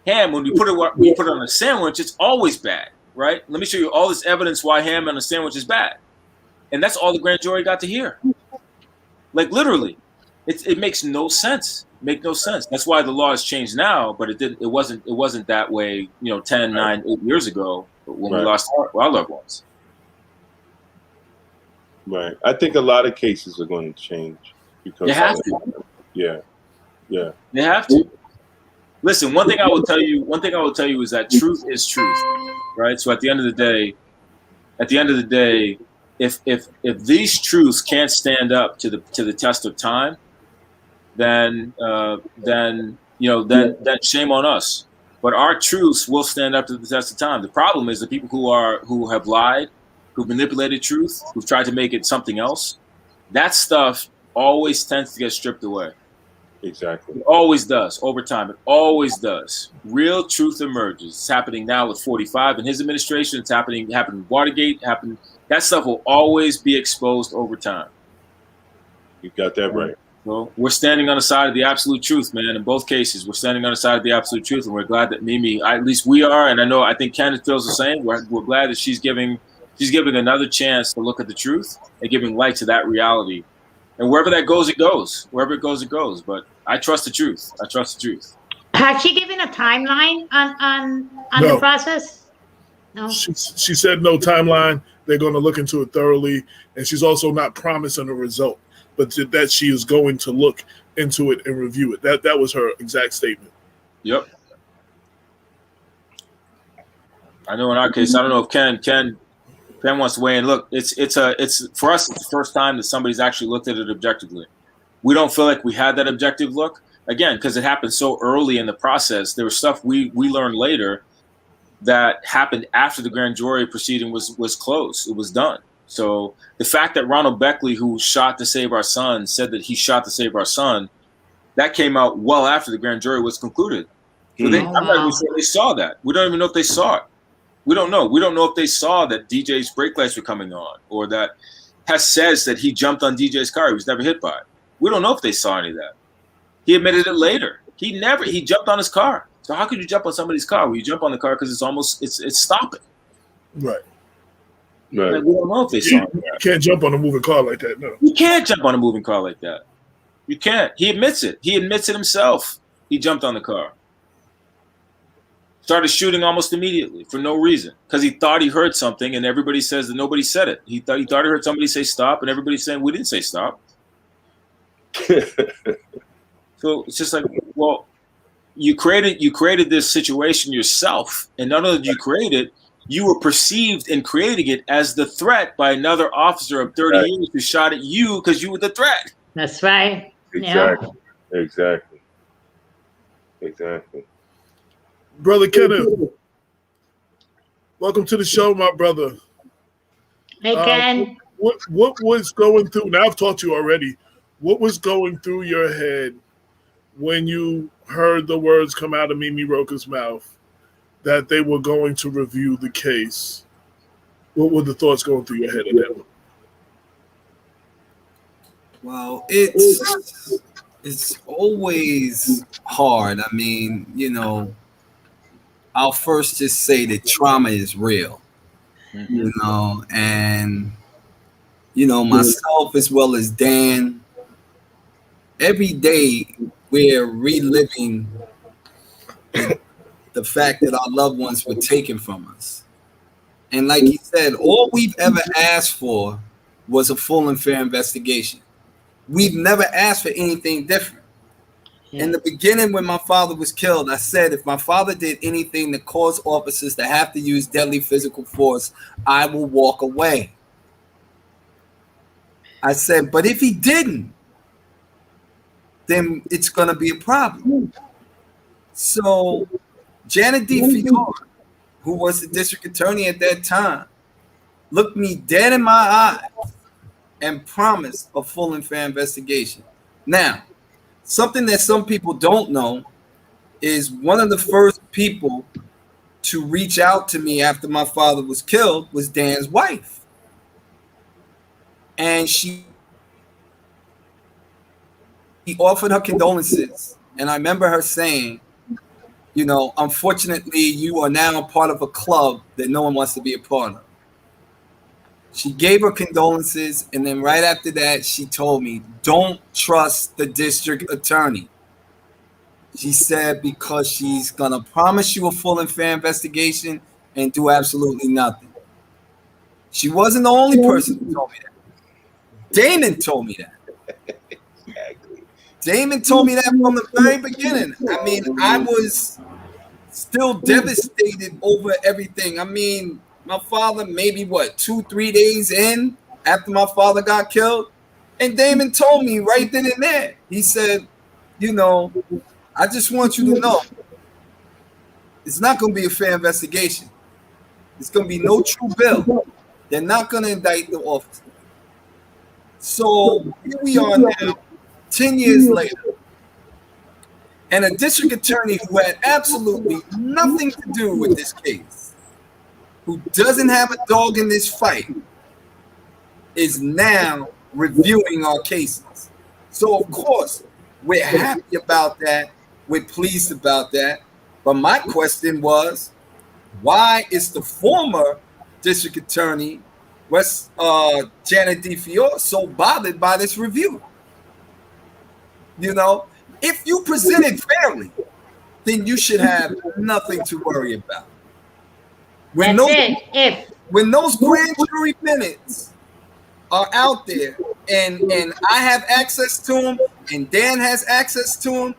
Ham, when we put it on a sandwich, it's always bad, right? Let me show you all this evidence why ham on a sandwich is bad. And that's all the grand jury got to hear. Like, literally. It makes no sense. Make no sense. That's why the law has changed now, but it wasn't that way, 10, 9, 8 years ago when we lost our loved ones. Right. I think a lot of cases are going to change because they have to. Yeah. Yeah. They have to. Listen, one thing I will tell you is that truth is truth, right? So at the end of the day, if these truths can't stand up to the test of time, then shame on us. But our truths will stand up to the test of time. The problem is the people who have lied, who've manipulated truth, who've tried to make it something else. That stuff always tends to get stripped away. Exactly. It always does over time. It always does. Real truth emerges. It's happening now with 45 in his administration. It's happened with Watergate. That stuff will always be exposed over time. You got that right. So we're standing on the side of the absolute truth, man. In both cases, we're standing on the side of the absolute truth, and we're glad that Mimi, at least we are, and I think Kenneth feels the same. We're glad that she's giving another chance to look at the truth and giving light to that reality. And wherever that goes, it goes. Wherever it goes, it goes. But I trust the truth. I trust the truth. Has she given a timeline on the process? No. She said no timeline. They're going to look into it thoroughly, and she's also not promising a result, but that she is going to look into it and review it. That was her exact statement. Yep. I know in our case, I don't know if Ken wants to weigh in. Look, it's for us, it's the first time that somebody's actually looked at it objectively. We don't feel like we had that objective look, again, because it happened so early in the process. There was stuff we learned later that happened after the grand jury proceeding was closed. It was done. So the fact that Ronald Beckley, who shot to save our son, said that he shot to save our son, that came out well after the grand jury was concluded. So I'm not even sure they saw that. We don't even know if they saw it. We don't know. We don't know if they saw that DJ's brake lights were coming on, or that Hess says that he jumped on DJ's car. He was never hit by it. We don't know if they saw any of that. He admitted it later. He jumped on his car. So how could you jump on somebody's car? Well, you jump on the car because it's stopping. Right. Right. Like, we don't know if they saw it. You can't jump on a moving car like that, no. You can't jump on a moving car like that. You can't. He admits it. He admits it himself. He jumped on the car. Started shooting almost immediately for no reason because he thought he heard something, and everybody says that nobody said it. He thought he heard somebody say stop, and everybody's saying we didn't say stop. So it's just like, well, you created this situation yourself, and not only did you create it, you were perceived in creating it as the threat by another officer of 30 years who shot at you because you were the threat. That's right. Exactly. Yeah. Exactly. Brother Kenneth, welcome to the show, my brother. Hey, Ken. What was going through? Now I've taught you already. What was going through your head when you heard the words come out of Mimi Rocah's mouth that they were going to review the case? What were the thoughts going through your head at that moment? Well, it's always hard. I mean, I'll first just say that trauma is real, and myself as well as Dan, every day we're reliving the fact that our loved ones were taken from us. And like he said, all we've ever asked for was a full and fair investigation. We've never asked for anything different. Yeah. In the beginning, when my father was killed, I said, if my father did anything that caused officers to have to use deadly physical force, I will walk away. I said, but if he didn't, then it's going to be a problem. So Janet D. Fior, who was the district attorney at that time, looked me dead in my eyes and promised a full and fair investigation. Now, something that some people don't know is one of the first people to reach out to me after my father was killed was Dan's wife. And she offered her condolences. And I remember her saying, you know, unfortunately, you are now a part of a club that no one wants to be a part of. She gave her condolences, and then right after that, she told me, don't trust the district attorney. She said, because she's going to promise you a full and fair investigation and do absolutely nothing. She wasn't the only person who told me that. Damon told me that. Damon told me that from the very beginning. I mean, I was still devastated over everything. I mean, my father, maybe what, 2-3 days in after my father got killed. And Damon told me right then and there, he said, you know, I just want you to know, it's not going to be a fair investigation. It's going to be no true bill. They're not going to indict the officer. So here we are now, 10 years later, and a district attorney who had absolutely nothing to do with this case, who doesn't have a dog in this fight, is now reviewing our cases. So, of course, we're happy about that. We're pleased about that. But my question was, why is the former district attorney, Janet D. Fior, so bothered by this review? You know, if you presented fairly, then you should have nothing to worry about. When those grand jury minutes are out there and I have access to them and Dan has access to them,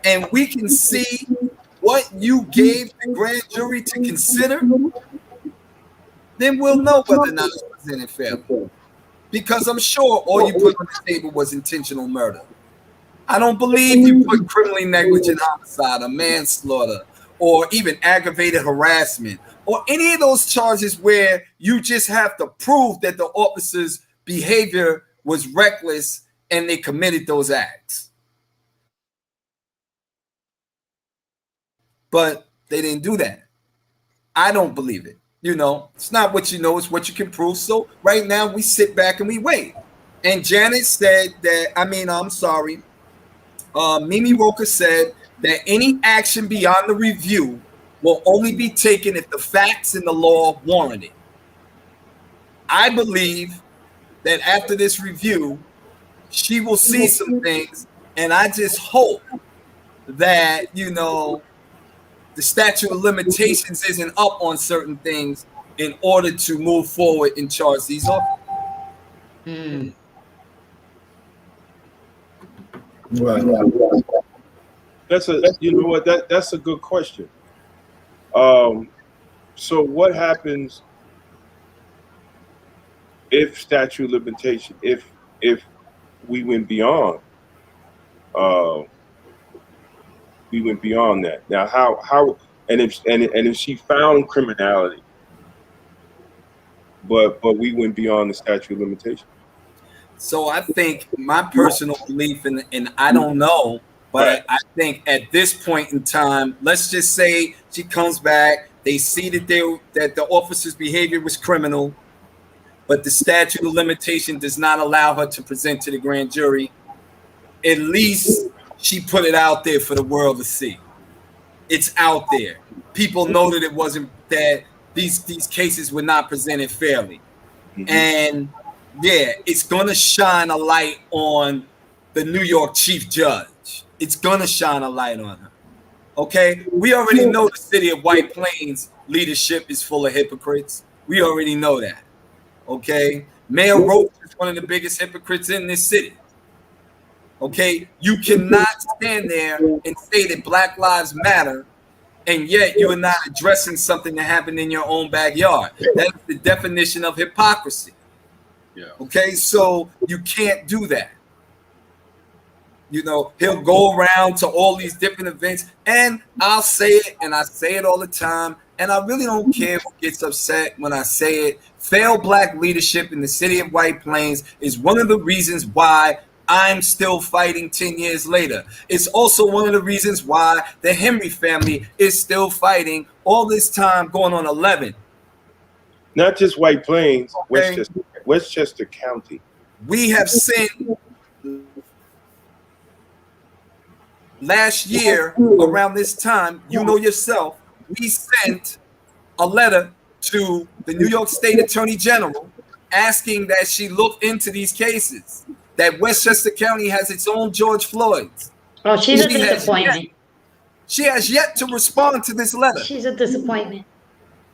and we can see what you gave the grand jury to consider, then we'll know whether or not it's presented fairly. Because I'm sure all you put on the table was intentional murder. I don't believe you put criminally negligent homicide or manslaughter or even aggravated harassment or any of those charges where you just have to prove that the officer's behavior was reckless and they committed those acts. But they didn't do that. I don't believe it. You know, it's not what you know, it's what you can prove. So right now we sit back and we wait. And Janet said that, Mimi Rocah said that any action beyond the review will only be taken if the facts and the law warrant it. I believe that after this review, she will see some things, and I just hope that, you know, the statute of limitations isn't up on certain things in order to move forward and charge these officers. Right. That's a good question. So what happens if statute of limitation, if we went beyond that? Now how and if she found criminality, but we went beyond the statute of limitation? So I think my personal belief, and I don't know, but right. I think at this point in time, let's just say she comes back, they see that the officer's behavior was criminal, but the statute of limitation does not allow her to present to the grand jury. At least she put it out there for the world to see. It's out there. People know that it wasn't, that these cases were not presented fairly. Mm-hmm. And yeah, it's going to shine a light on the New York chief judge. It's going to shine a light on her. Okay? We already know the city of White Plains leadership is full of hypocrites. We already know that. Okay? Mayor Rocah is one of the biggest hypocrites in this city. Okay, you cannot stand there and say that Black Lives Matter, and yet you are not addressing something that happened in your own backyard. That's the definition of hypocrisy. Yeah. Okay, so you can't do that. You know, he'll go around to all these different events, and I'll say it, and I say it all the time, and I really don't care who gets upset when I say it. Failed Black leadership in the city of White Plains is one of the reasons why I'm still fighting 10 years later. It's also one of the reasons why the Henry family is still fighting all this time, going on 11. Not just White Plains, Okay. Westchester County. We have sent last year around this time, you know yourself, we sent a letter to the New York State Attorney General asking that she look into these cases. That Westchester County has its own George Floyd's. Oh, she's a disappointment. She has yet to respond to this letter. She's a disappointment.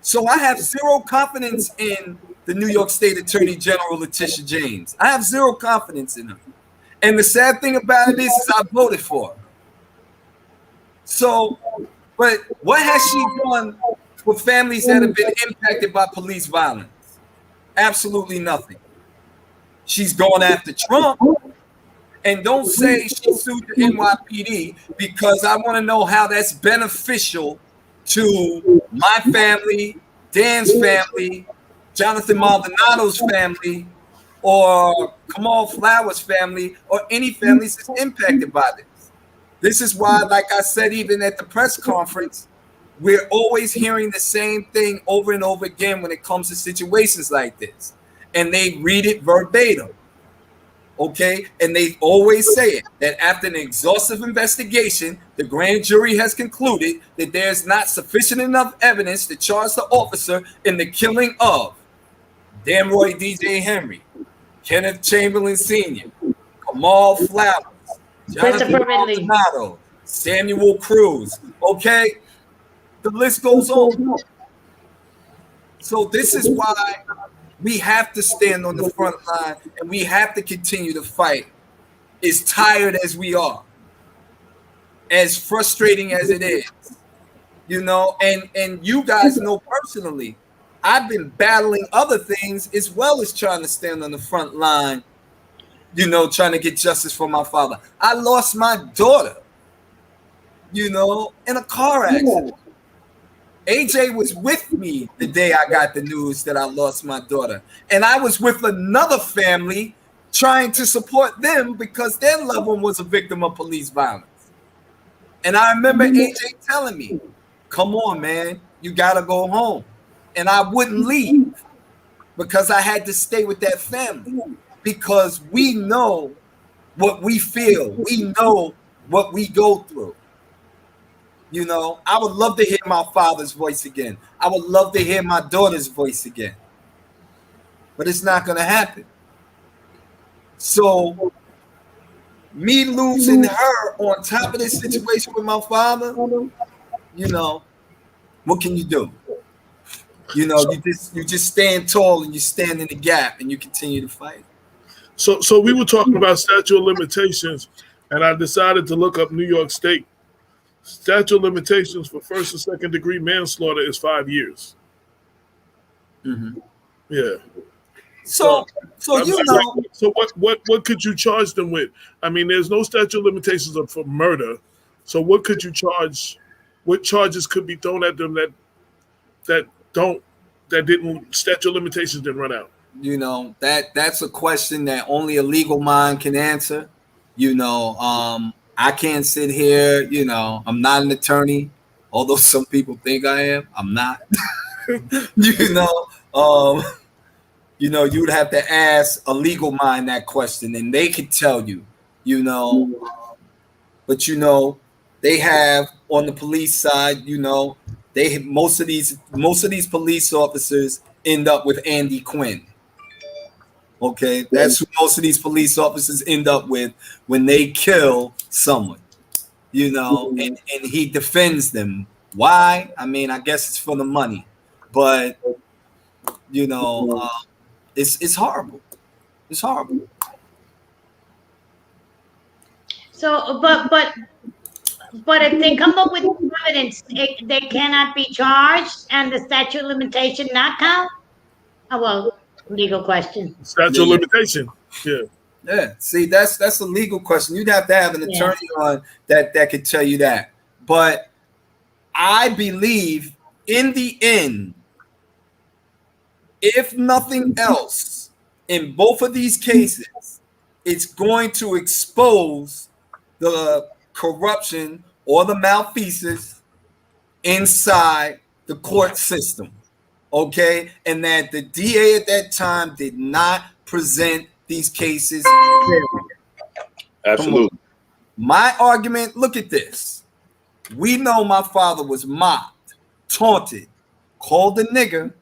So I have zero confidence in the New York State Attorney General, Letitia James. I have zero confidence in her. And the sad thing about it is I voted for her. So, but what has she done for families that have been impacted by police violence? Absolutely nothing. She's going after Trump. And don't say she sued the NYPD, because I want to know how that's beneficial to my family, Dan's family, Jonathan Maldonado's family, or Kamal Flowers' family, or any families that's impacted by this. This is why, like I said, even at the press conference, we're always hearing the same thing over and over again when it comes to situations like this. And they read it verbatim. Okay, and they always say it, that after an exhaustive investigation, the grand jury has concluded that there's not sufficient enough evidence to charge the officer in the killing of Danroy DJ Henry, Kenneth Chamberlain Sr, Kamal Flowers, Jonathan Maldonato, Samuel Cruz. Okay, the list goes on. So this is why we have to stand on the front line, and we have to continue to fight. As tired as we are, as frustrating as it is, you know, and you guys know personally, I've been battling other things as well as trying to stand on the front line, you know, trying to get justice for my father. I lost my daughter, you know, in a car accident. AJ was with me the day I got the news that I lost my daughter. And I was with another family trying to support them because their loved one was a victim of police violence. And I remember AJ telling me, come on, man, you got to go home. And I wouldn't leave because I had to stay with that family, because we know what we feel. We know what we go through. You know, I would love to hear my father's voice again. I would love to hear my daughter's voice again. But it's not going to happen. So, me losing her on top of this situation with my father, you know, what can you do? You know, you just stand tall and you stand in the gap and you continue to fight. So we were talking about statute of limitations, and I decided to look up New York State. Statute of limitations for first and second degree manslaughter is 5 years. Mm-hmm. Yeah. So you know. So what could you charge them with? I mean, there's no statute of limitations for murder. So what could you charge? What charges could be thrown at them that didn't statute of limitations didn't run out? You know, that's a question that only a legal mind can answer. You know, I can't sit here, you know, I'm not an attorney, although some people think I am. I'm not. You know, you would have to ask a legal mind that question, and they could tell you, you know. But you know, they have on the police side, you know, they have most of these police officers end up with Andy Quinn. Okay, that's who most of these police officers end up with when they kill someone, you know, and he defends them. Why? I mean, I guess it's for the money, but you know, it's horrible. It's horrible. So, but if they come up with evidence, they cannot be charged, and the statute of limitation not count. Oh well, legal question. Statute of limitation. Yeah. Yeah. See, that's a legal question. You'd have to have an attorney on that could tell you that. But I believe in the end, if nothing else, in both of these cases, it's going to expose the corruption or the malfeasance inside the court system. Okay, and that the DA at that time did not present these cases fairly. Absolutely. My argument, look at this. We know my father was mocked, taunted, called a nigger,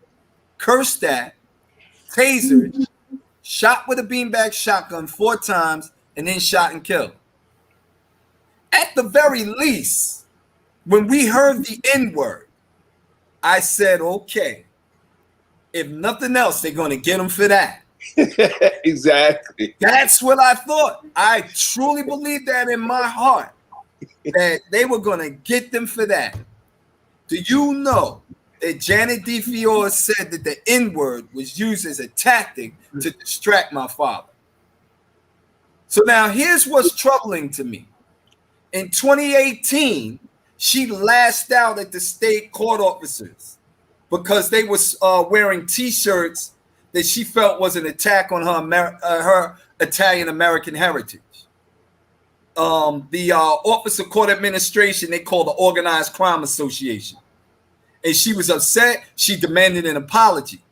cursed at, tasered, shot with a beanbag shotgun 4 times, and then shot and killed. At the very least, when we heard the N-word, I said, okay, if nothing else, they're going to get him for that. Exactly. That's what I thought. I truly believed that in my heart, that they were going to get them for that. Do you know that Janet D. Fior said that the N-word was used as a tactic to distract my father? So now here's what's troubling to me. In 2018, she lashed out at the state court officers because they was wearing T-shirts that she felt was an attack on her Italian American heritage. The Office of Court Administration, they call the Organized Crime Association. And she was upset. She demanded an apology.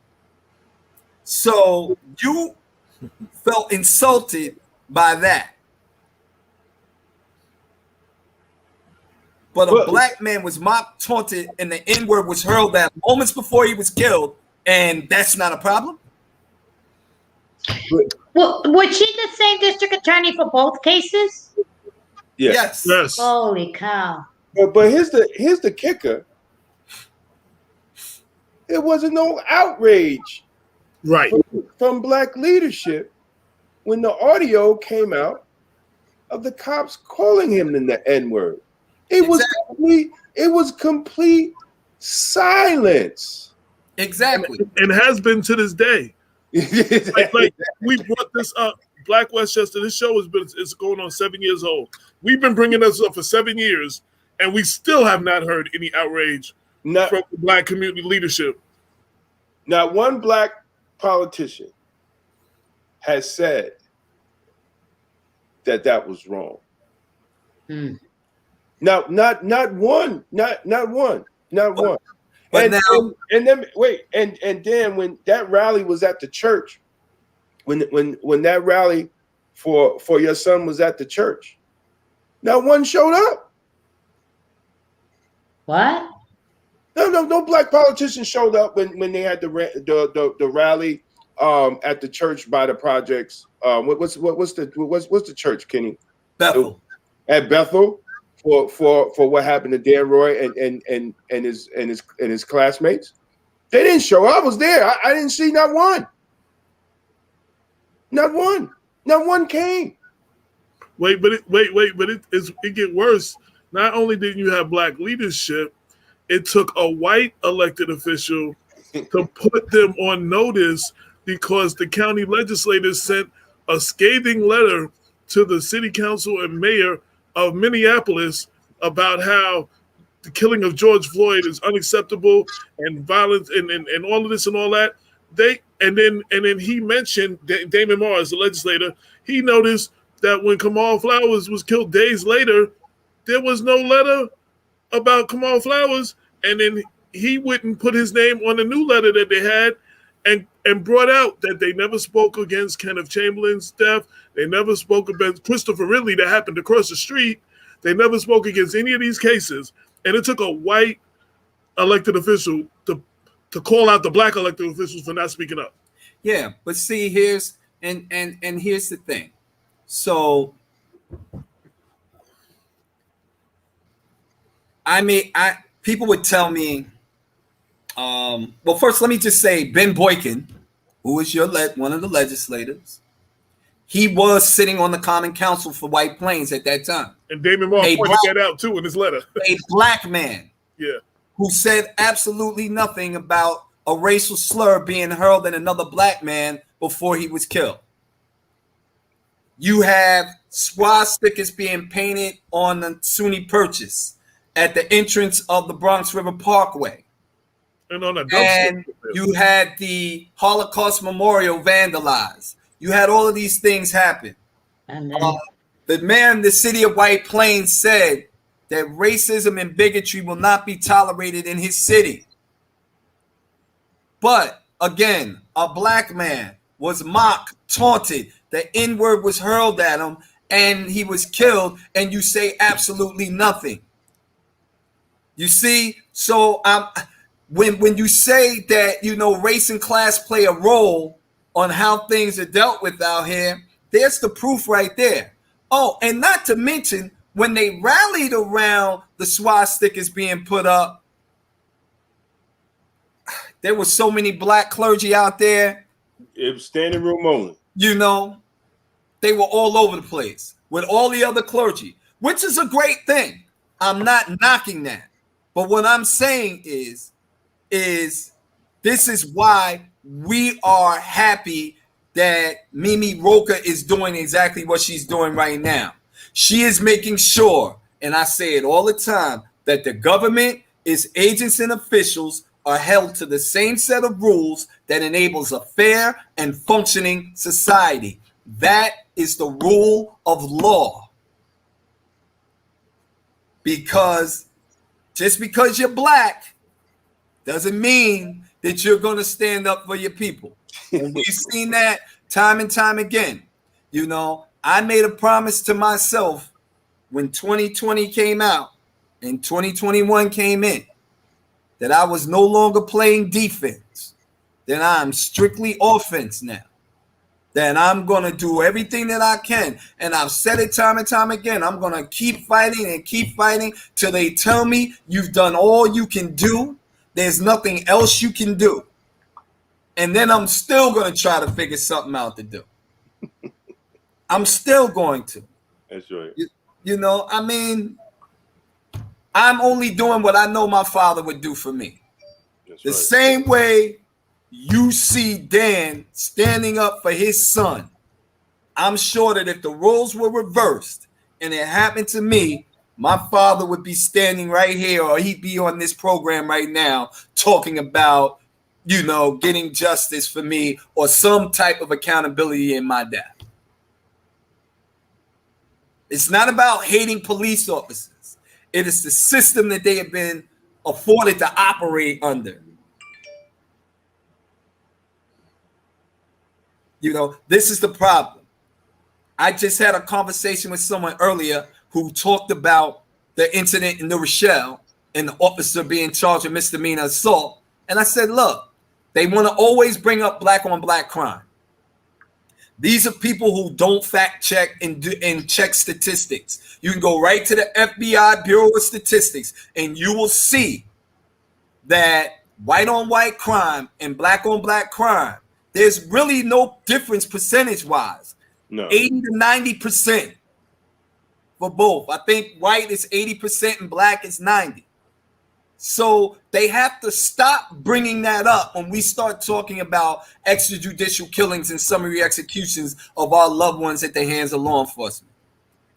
So you felt insulted by that. But a black man was mocked, taunted, and the N-word was hurled at moments before he was killed, and that's not a problem? Well, was she the same district attorney for both cases? Yes. Yes. Holy cow. But here's the kicker. There wasn't no outrage from black leadership when the audio came out of the cops calling him the N-word. It was complete silence. Exactly. And has been to this day. like we brought this up. Black Westchester, this show it's going on 7 years old. We've been bringing this up for 7 years, and we still have not heard any outrage from the black community leadership. Not one black politician has said that was wrong. Not one. But and then when that rally was at the church, when that rally for your son was at the church, not one showed up. What? No black politician showed up when they had the rally at the church by the projects. What's the church, Kenny? Bethel. At Bethel for what happened to Danroy and his classmates. They didn't show up. I was there. I didn't see not one. Not one. Not one came. But it get worse. Not only didn't you have black leadership, it took a white elected official to put them on notice because the county legislators sent a scathing letter to the city council and mayor of Minneapolis about how the killing of George Floyd is unacceptable and violence and all of this and all that. And then he mentioned Damon Morris, the legislator. He noticed that when Kamal Flowers was killed days later, there was no letter about Kamal Flowers, and then he wouldn't put his name on the new letter that they had, and brought out that they never spoke against Kenneth Chamberlain's death. They never spoke about Christopher Ridley that happened across the street. They never spoke against any of these cases, and it took a white elected official to call out the black elected officials for not speaking up. Yeah, but see, here's the thing. So people would tell me, well, first let me just say Ben Boykin, who is one of the legislators, he was sitting on the Common Council for White Plains at that time. And Damon Moore pointed that out too in his letter. A black man, yeah, who said absolutely nothing about a racial slur being hurled at another black man before he was killed. You have swastikas being painted on the SUNY Purchase at the entrance of the Bronx River Parkway. And you had the Holocaust Memorial vandalized. You had all of these things happen. And then, the city of White Plains said that racism and bigotry will not be tolerated in his city. But again, a black man was mocked, taunted, the N-word was hurled at him, and he was killed, and you say absolutely nothing. You see, so when you say that, you know, race and class play a role on how things are dealt with out here, there's the proof right there. Oh, and not to mention, when they rallied around the swastikas being put up, there was so many black clergy out there. It was standing room only. You know, they were all over the place with all the other clergy, which is a great thing. I'm not knocking that. But what I'm saying is this is why we are happy that Mimi Rocah is doing exactly what she's doing right now. She is making sure, and I say it all the time, that the government, its agents and officials are held to the same set of rules that enables a fair and functioning society. That is the rule of law. Because just because you're black doesn't mean that you're going to stand up for your people. And we've seen that time and time again. You know, I made a promise to myself when 2020 came out and 2021 came in that I was no longer playing defense, that I'm strictly offense now, that I'm going to do everything that I can. And I've said it time and time again. I'm going to keep fighting and keep fighting till they tell me you've done all you can do. There's nothing else you can do. And then I'm still going to try to figure something out to do. I'm still going to. That's right. You know, I mean, I'm only doing what I know my father would do for me. That's the right. same way you see Dan standing up for his son. I'm sure that if the roles were reversed and it happened to me, my father would be standing right here, or he'd be on this program right now talking about, you know, getting justice for me or some type of accountability in my death. It's not about hating police officers. It is the system that they have been afforded to operate under. You know, this is the problem. I just had a conversation with someone earlier who talked about the incident in New Rochelle and the officer being charged with misdemeanor assault. And I said, look, they want to always bring up black on black crime. These are people who don't fact check and check statistics. You can go right to the FBI Bureau of Statistics and you will see that white on white crime and black on black crime, there's really no difference percentage wise. No. 80 to 90% for both. I think white is 80% and black is 90%. So they have to stop bringing that up when we start talking about extrajudicial killings and summary executions of our loved ones at the hands of law enforcement.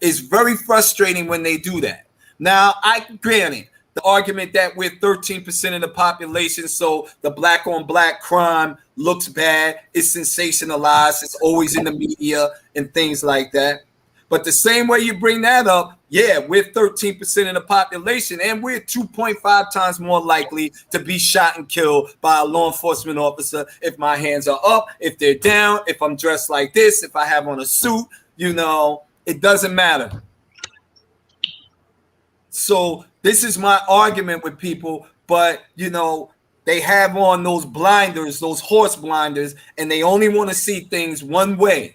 It's very frustrating when they do that. Now, I granted the argument that we're 13% of the population, so the black on black crime looks bad, it's sensationalized, it's always in the media and things like that. But the same way you bring that up, yeah, we're 13% of the population, and we're 2.5 times more likely to be shot and killed by a law enforcement officer if my hands are up, if they're down, if I'm dressed like this, if I have on a suit, you know, it doesn't matter. So this is my argument with people, but, you know, they have on those blinders, those horse blinders, and they only want to see things one way.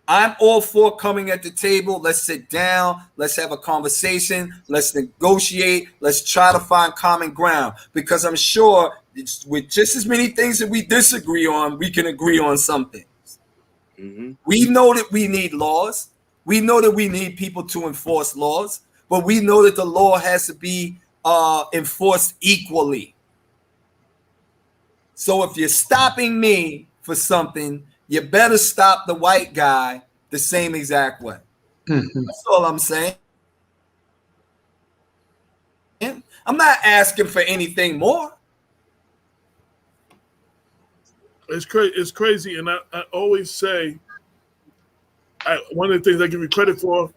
I'm all for coming at the table. Let's sit down. Let's have a conversation. Let's negotiate. Let's try to find common ground, because I'm sure with just as many things that we disagree on, we can agree on some things. Mm-hmm. We know that we need laws. We know that we need people to enforce laws, but we know that the law has to be enforced equally. So if you're stopping me for something, you better stop the white guy the same exact way. That's all I'm saying. I'm not asking for anything more. It's crazy. It's crazy, and I always say, one of the things I give you credit for,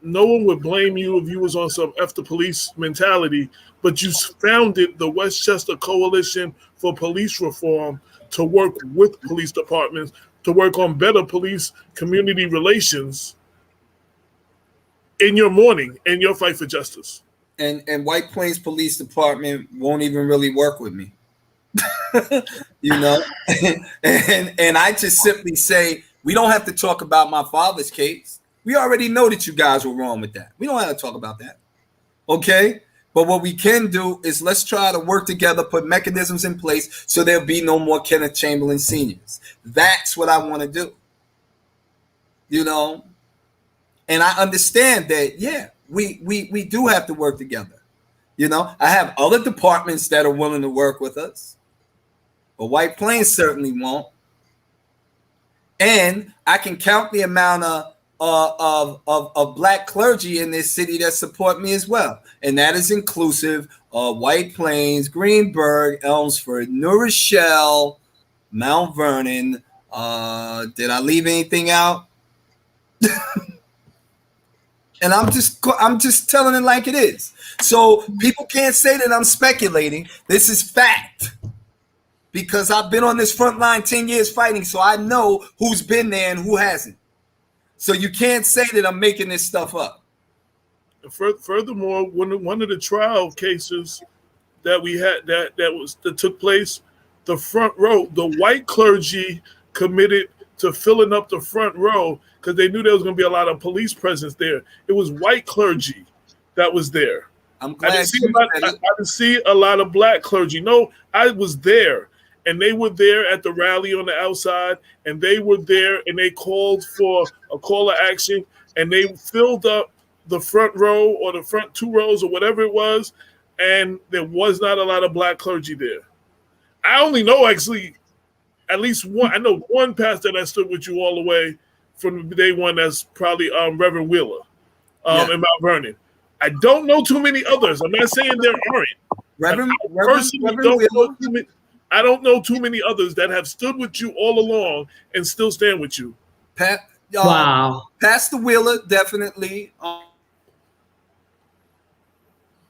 no one would blame you if you was on some F the police mentality, but you founded the Westchester Coalition for Police Reform to work with police departments, to work on better police community relations in your mourning, in your fight for justice. And White Plains Police Department won't even really work with me. You know, and I just simply say, we don't have to talk about my father's case. We already know that you guys were wrong with that. We don't have to talk about that. Okay? But what we can do is let's try to work together, put mechanisms in place so there'll be no more Kenneth Chamberlain Seniors. That's what I want to do. You know? And I understand that, yeah, we do have to work together. You know, I have other departments that are willing to work with us, but White Plains certainly won't. And I can count the amount of black clergy in this city that support me as well. And that is inclusive of White Plains, Greenburgh, Elmsford, New Rochelle, Mount Vernon. Did I leave anything out? And I'm just telling it like it is. So people can't say that I'm speculating. This is fact. Because I've been on this front line 10 years fighting, so I know who's been there and who hasn't. So you can't say that I'm making this stuff up. Furthermore, one of the trial cases that we had that took place, the front row, the white clergy committed to filling up the front row because they knew there was going to be a lot of police presence there. It was white clergy that was there. I'm glad I didn't see a lot of black clergy. No, I was there. And they were there at the rally on the outside, and they were there, and they called for a call to action, and they filled up the front row or the front 2 rows or whatever it was, and there was not a lot of black clergy there. I only know actually at least one. I know one pastor that stood with you all the way from day one. That's probably Reverend Wheeler in Mount Vernon. I don't know too many others. I'm not saying there aren't. Reverend Wheeler. I don't know too many others that have stood with you all along and still stand with you. Wow. Pastor Wheeler, definitely.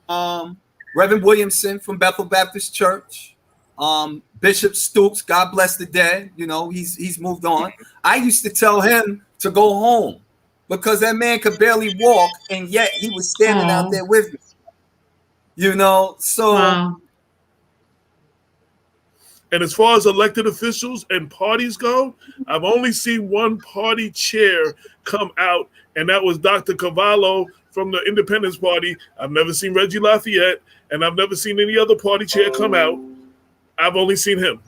Reverend Williamson from Bethel Baptist Church. Bishop Stoops, God bless the dead. You know, he's moved on. I used to tell him to go home because that man could barely walk, and yet he was standing out there with me. You know, so... Wow. And as far as elected officials and parties go, I've only seen one party chair come out, and that was Dr. Cavallo from the Independence Party. I've never seen Reggie Lafayette, and I've never seen any other party chair come out. I've only seen him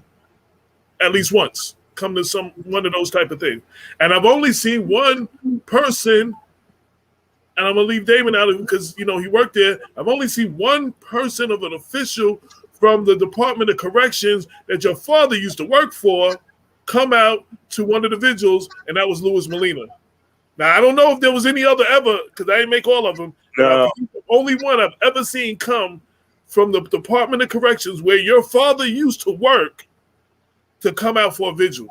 at least once come to one of those type of things. And I've only seen one person, and I'm going to leave Damon out of it because, you know, he worked there. I've only seen one person of an official from the Department of Corrections that your father used to work for come out to one of the vigils, and that was Louis Molina. Now, I don't know if there was any other ever, because I didn't make all of them. No. The only one I've ever seen come from the Department of Corrections where your father used to work to come out for a vigil.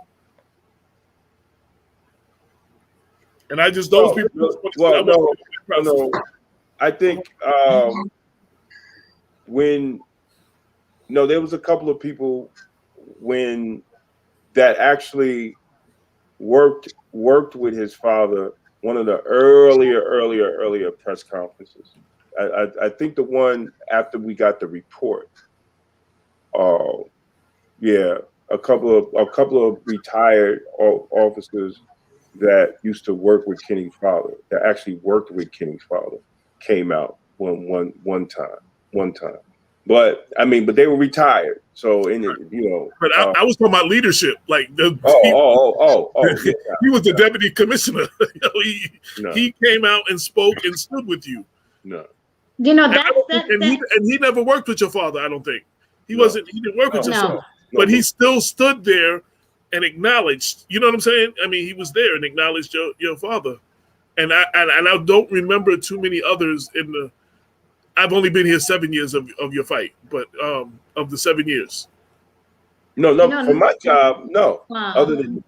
And I just, those people. Well, no. I think there was a couple of people when that actually worked with his father. One of the earlier press conferences. I think the one after we got the report. A couple of retired officers that used to work with Kenny's father, that actually worked with Kenny's father, came out one time. But I mean, but they were retired. So But I was talking about leadership. Like yeah. He was the deputy commissioner. He came out and spoke and stood with you. No. You know, he never worked with your father. I don't think he didn't work with your father, No. but he still stood there and acknowledged. You know what I'm saying? I mean, he was there and acknowledged your father. And I don't remember too many others in the. I've only been here 7 years of your fight, but of the 7 years. No, for my job, no. Wow. Other than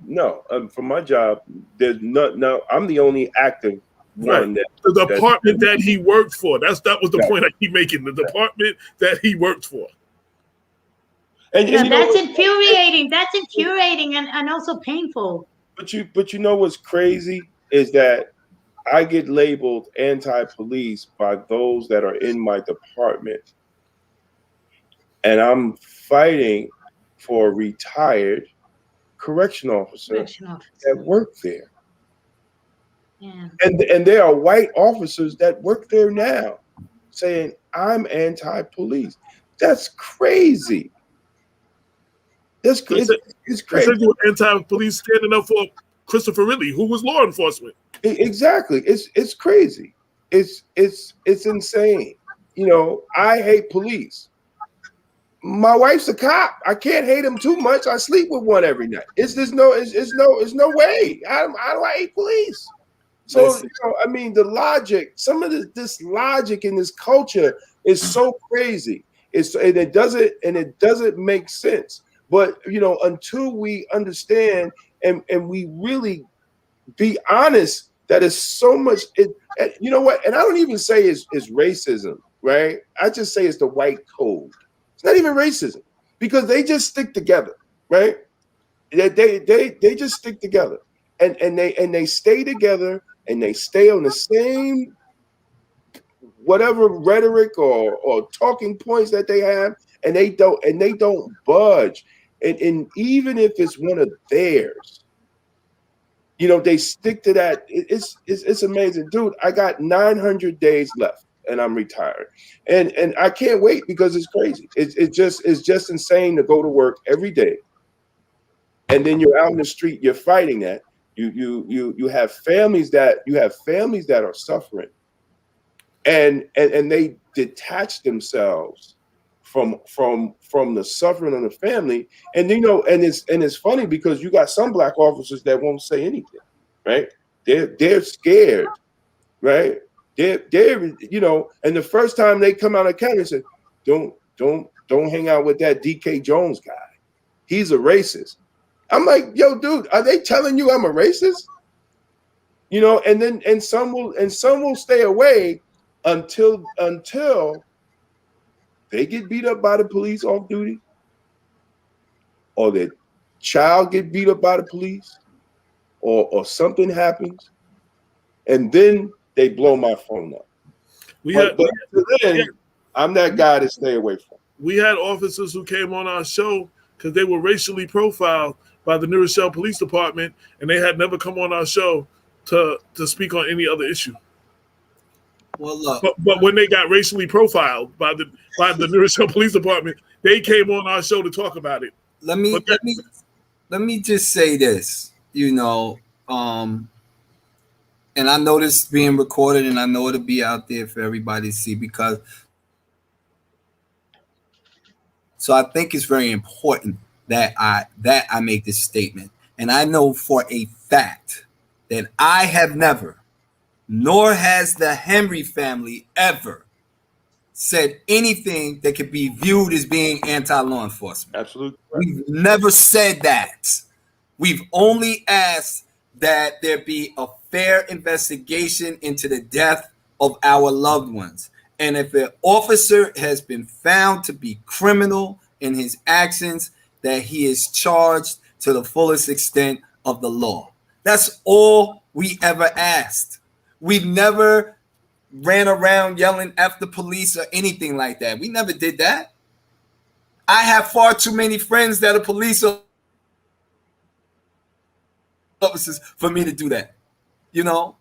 for my job, there's no. I'm the only active one. Right. The department that he worked for. That was the point I keep making. The department that he worked for. And that's infuriating. That's infuriating and also painful. But you know what's crazy is that I get labeled anti-police by those that are in my department. And I'm fighting for a retired correctional officer that work there. Yeah. And there are white officers that work there now saying, I'm anti-police. That's crazy. That's crazy. It's crazy. They were anti-police standing up for Christopher Ridley, who was law enforcement. Exactly. It's crazy. It's insane. You know, I hate police. My wife's a cop. I can't hate him too much. I sleep with one every night. It's no way. How do I hate police? So I mean, the logic, some of this logic in this culture is so crazy. It doesn't make sense. But until we understand and we really be honest that it's so much. You know what? And I don't even say it's racism, right? I just say it's the white code. It's not even racism because they just stick together, right? They just stick together, and they stay together, and they stay on the same whatever rhetoric or talking points that they have, and they don't budge, and even if it's one of theirs. They stick to that. It's amazing, dude. I got 900 days left, and I'm retired, and I can't wait because it's crazy. It's just insane to go to work every day, and then you're out in the street. You're fighting that. You have families that are suffering, and they detach themselves from the suffering of the family. And it's funny because you got some black officers that won't say anything, right? They're scared, right? They're and the first time they come out of county and say, don't hang out with that DK Jones guy. He's a racist. I'm like, yo, dude, are they telling you I'm a racist? And some will stay away until they get beat up by the police off duty, or their child get beat up by the police, or something happens, and then they blow my phone up. I'm that guy to stay away from. We had officers who came on our show because they were racially profiled by the New Rochelle Police Department, and they had never come on our show to speak on any other issue. Well, look. But when they got racially profiled by the New Rochelle Police Department, they came on our show to talk about it. Let me just say this, and I know this is being recorded, and I know it'll be out there for everybody to see so I think it's very important that I make this statement, and I know for a fact that I have never, nor has the Henry family ever said anything that could be viewed as being anti-law enforcement. Absolutely. We've never said that. We've only asked that there be a fair investigation into the death of our loved ones. And if an officer has been found to be criminal in his actions, that he is charged to the fullest extent of the law. That's all we ever asked. We've never ran around yelling F the police or anything like that. We never did that. I have far too many friends that are police officers for me to do that.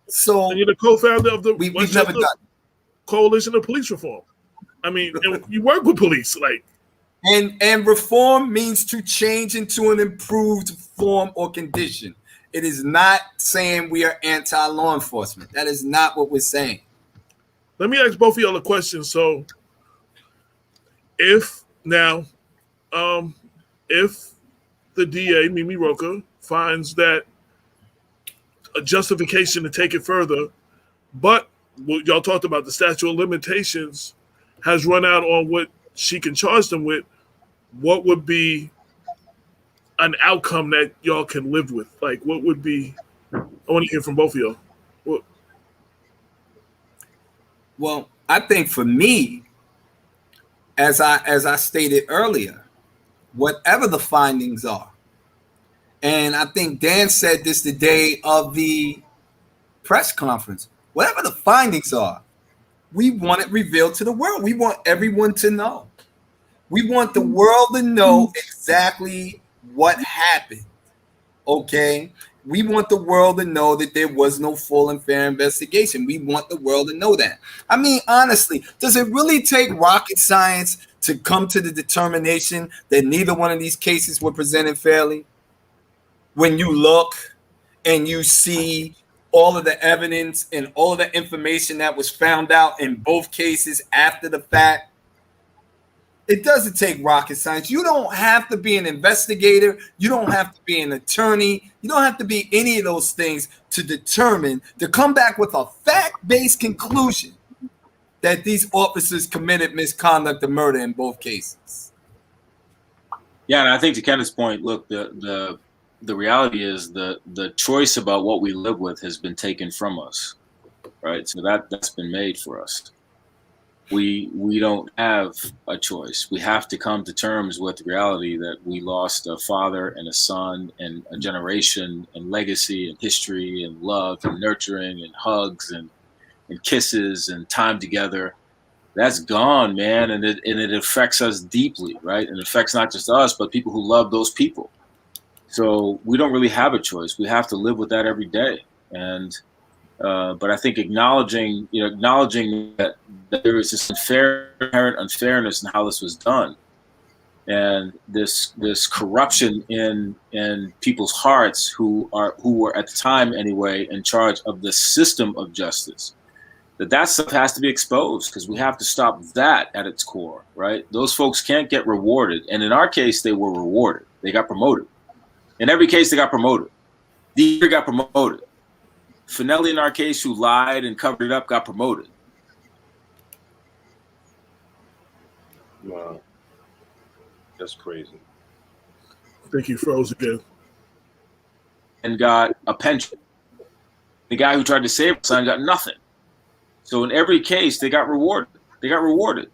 So and you're the co-founder of the we've never done Coalition of Police Reform. I mean, and you work with police, like. And reform means to change into an improved form or condition. It is not saying we are anti-law enforcement. That is not what we're saying. Let me ask both of y'all a question. So, if now, if the DA, Mimi Rocah, finds that a justification to take it further, but what y'all talked about, the statute of limitations has run out on what she can charge them with, what would be an outcome that y'all can live with? Like, what would be? I want to hear from both of y'all. What? Well, I think for me, as I stated earlier, whatever the findings are, and I think Dan said this the day of the press conference, whatever the findings are, we want it revealed to the world. We want everyone to know. We want the world to know exactly what happened, okay? We want the world to know that there was no full and fair investigation. We want the world to know that. I mean, honestly, does it really take rocket science to come to the determination that neither one of these cases were presented fairly? When you look and you see all of the evidence and all of the information that was found out in both cases after the fact, it doesn't take rocket science. You don't have to be an investigator. You don't have to be an attorney. You don't have to be any of those things to determine, to come back with a fact-based conclusion that these officers committed misconduct and murder in both cases. Yeah, and I think to Kenneth's point, look, the reality is the choice about what we live with has been taken from us, right? So that's been made for us. We don't have a choice. We have to come to terms with the reality that we lost a father and a son and a generation and legacy and history and love and nurturing and hugs and kisses and time together. That's gone, man, and it affects us deeply, right? And it affects not just us, but people who love those people. So we don't really have a choice. We have to live with that every day. And but I think acknowledging that there is this inherent unfairness in how this was done, and this corruption in people's hearts who were at the time anyway in charge of the system of justice, that stuff has to be exposed, because we have to stop that at its core, right? Those folks can't get rewarded, and in our case, they were rewarded. They got promoted. In every case, they got promoted. The year got promoted. Finelli, in our case, who lied and covered it up, got promoted. Wow. That's crazy. I think he froze again. And got a pension. The guy who tried to save his son got nothing. So in every case, they got rewarded. They got rewarded.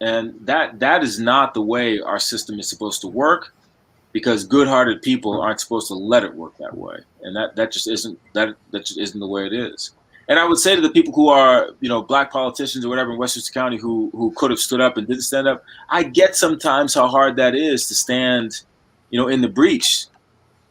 And that is not the way our system is supposed to work, because good-hearted people aren't supposed to let it work that way. And that just isn't the way it is. And I would say to the people who are, black politicians or whatever in Westchester County who could have stood up and didn't stand up, I get sometimes how hard that is to stand, in the breach,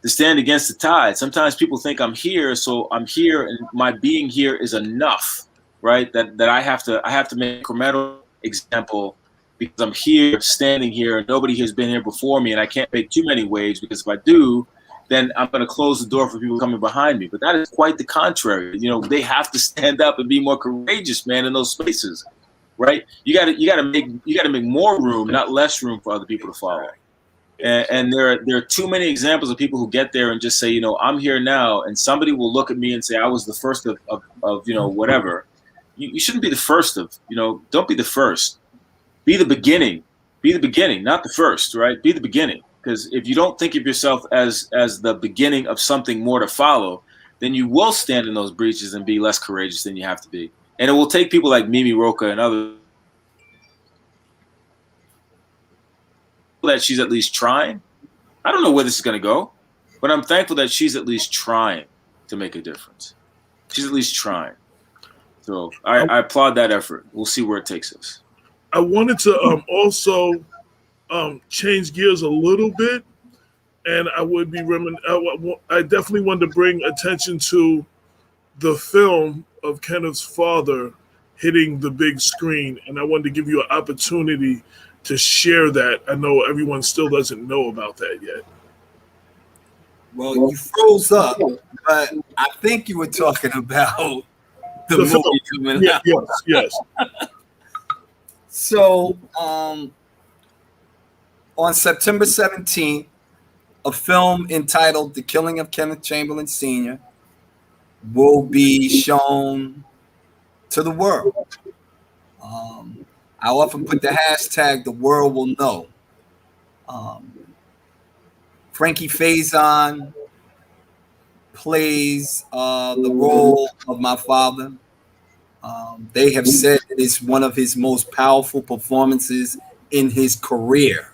to stand against the tide. Sometimes people think I'm here, so I'm here, and my being here is enough, right? That I have to make a incremental example, because I'm here, standing here, and nobody has been here before me, and I can't make too many waves, because if I do, then I'm going to close the door for people coming behind me. But that is quite the contrary. They have to stand up and be more courageous, man, in those spaces, right? You got to make more room, not less room, for other people to follow. And there are too many examples of people who get there and just say, I'm here now, and somebody will look at me and say I was the first of whatever. You shouldn't be the first of, don't be the first. Be the beginning. Be the beginning, not the first, right? Be the beginning. Because if you don't think of yourself as the beginning of something more to follow, then you will stand in those breaches and be less courageous than you have to be. And it will take people like Mimi Rocah and others that she's at least trying. I don't know where this is going to go, but I'm thankful that she's at least trying to make a difference. She's at least trying. So I applaud that effort. We'll see where it takes us. I wanted to also change gears a little bit, and I definitely wanted to bring attention to the film of Kenneth's father hitting the big screen, and I wanted to give you an opportunity to share that. I know everyone still doesn't know about that yet. Well, you froze up, but I think you were talking about the movie coming out. Yes. So, on September 17th, a film entitled The Killing of Kenneth Chamberlain Sr. will be shown to the world. I often put the hashtag "the world will know." Frankie Faison plays the role of my father. They have said it is one of his most powerful performances in his career.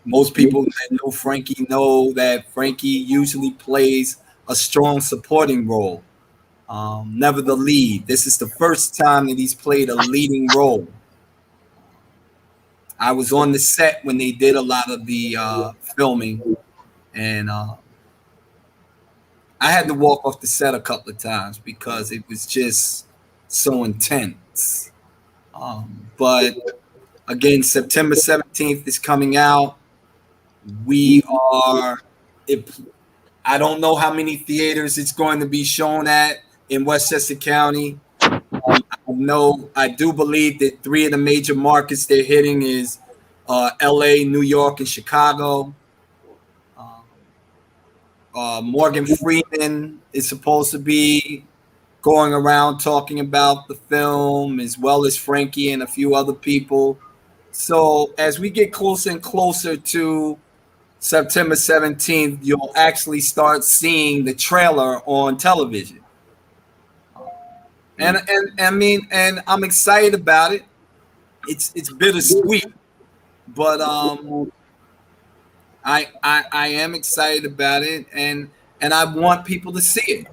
Most people that know Frankie know that Frankie usually plays a strong supporting role, never the lead. This is the first time that he's played a leading role. I was on the set when they did a lot of the filming, and I had to walk off the set a couple of times because it was just so intense. But again, September 17th is coming out. We are, I don't know how many theaters it's going to be shown at in Westchester County. I do believe that 3 of the major markets they're hitting is LA, New York, and Chicago. Morgan Freeman is supposed to be going around talking about the film, as well as Frankie and a few other people. So as we get closer and closer to September 17th, you'll actually start seeing the trailer on television. And I mean, and I'm excited about it. It's bittersweet, but I am excited about it, and I want people to see it,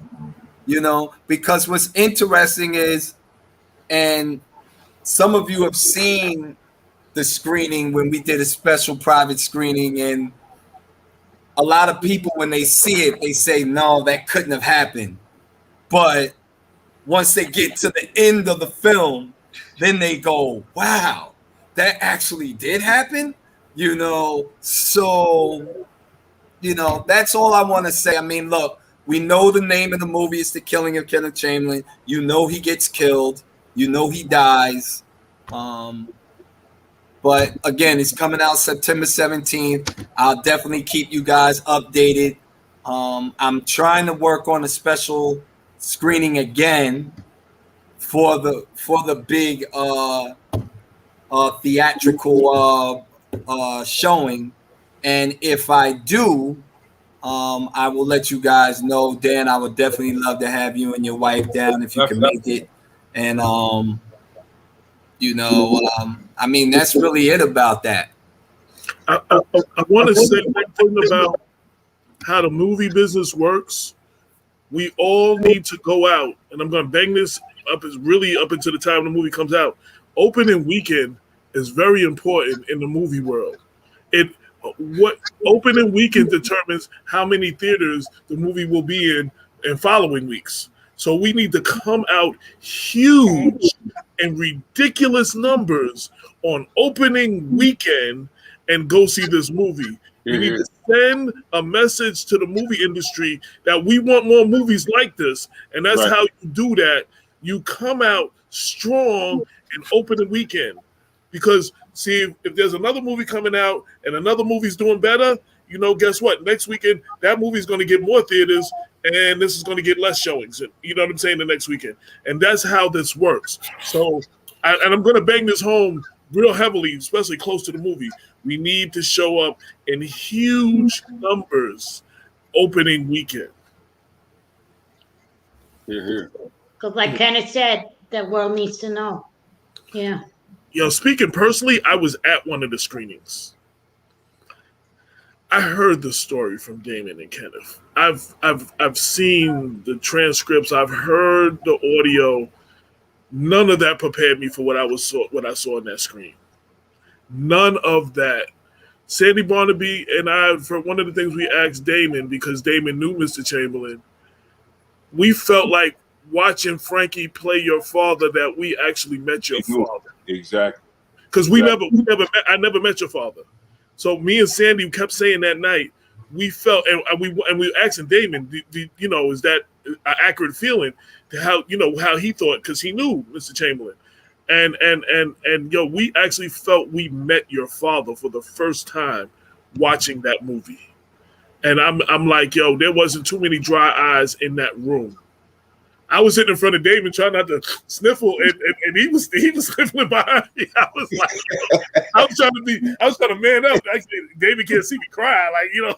because what's interesting is, and some of you have seen the screening when we did a special private screening, and a lot of people, when they see it, they say, no, that couldn't have happened. But once they get to the end of the film, then they go, wow, that actually did happen, So, that's all I want to say. I mean, look, we know the name of the movie is The Killing of Kenneth Chamberlain. He gets killed. He dies. But again, it's coming out September 17th. I'll definitely keep you guys updated. I'm trying to work on a special screening again for the big theatrical showing, and if I do, I will let you guys know. Dan, I would definitely love to have you and your wife down if you can make it. And I mean, that's really it about that. I want to say one thing about how the movie business works. We all need to go out, and I'm going to bang this up until the time the movie comes out. Opening weekend is very important in the movie world. What opening weekend determines how many theaters the movie will be in following weeks. So we need to come out huge and ridiculous numbers on opening weekend and go see this movie. We need to send a message to the movie industry that we want more movies like this. And that's how you do that. You come out strong and opening weekend. Because, see, if there's another movie coming out and another movie's doing better, guess what? Next weekend, that movie's going to get more theaters and this is going to get less showings. You know what I'm saying? The next weekend. And that's how this works. So, and I'm going to bang this home real heavily, especially close to the movie. We need to show up in huge numbers opening weekend. Because like Kenneth said, the world needs to know. Yeah. Speaking personally, I was at one of the screenings. I heard the story from Damon and Kenneth. I've seen the transcripts. I've heard the audio. None of that prepared me for what I saw on that screen. None of that. Sandy Barnaby and I, for one of the things we asked Damon, because Damon knew Mr. Chamberlain, we felt like watching Frankie play your father that we actually met your father. Exactly. Because I never met your father. So me and Sandy kept saying that night, we felt, and we asking Damon, is that an accurate feeling to how he thought, because he knew Mr. Chamberlain, and we actually felt we met your father for the first time watching that movie, and I'm like, there wasn't too many dry eyes in that room. I was sitting in front of Damon trying not to sniffle, and he was sniffling behind me. I was like, I was trying to man up. Actually, David can't see me cry, he was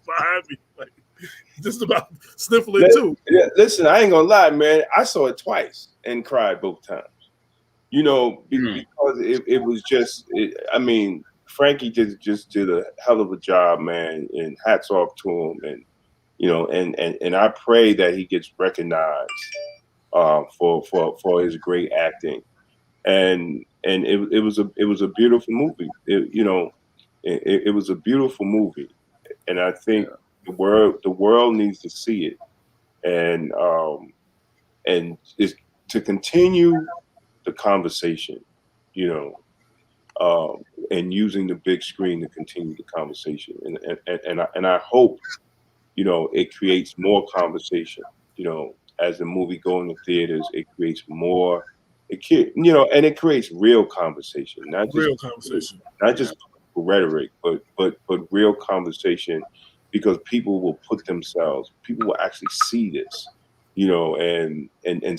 behind me, just about sniffling too. Yeah, listen, I ain't gonna lie, man. I saw it twice and cried both times. Because it was just. Frankie just did a hell of a job, man, and hats off to him, and. And I pray that he gets recognized for his great acting, and it was a beautiful movie. It was a beautiful movie, and I think the world needs to see it, and it's to continue the conversation, and using the big screen to continue the conversation, and I hope. It creates more conversation. As the movie go in the theaters, it creates more. It creates real conversation, not just rhetoric, but real conversation, because people will people will actually see this, and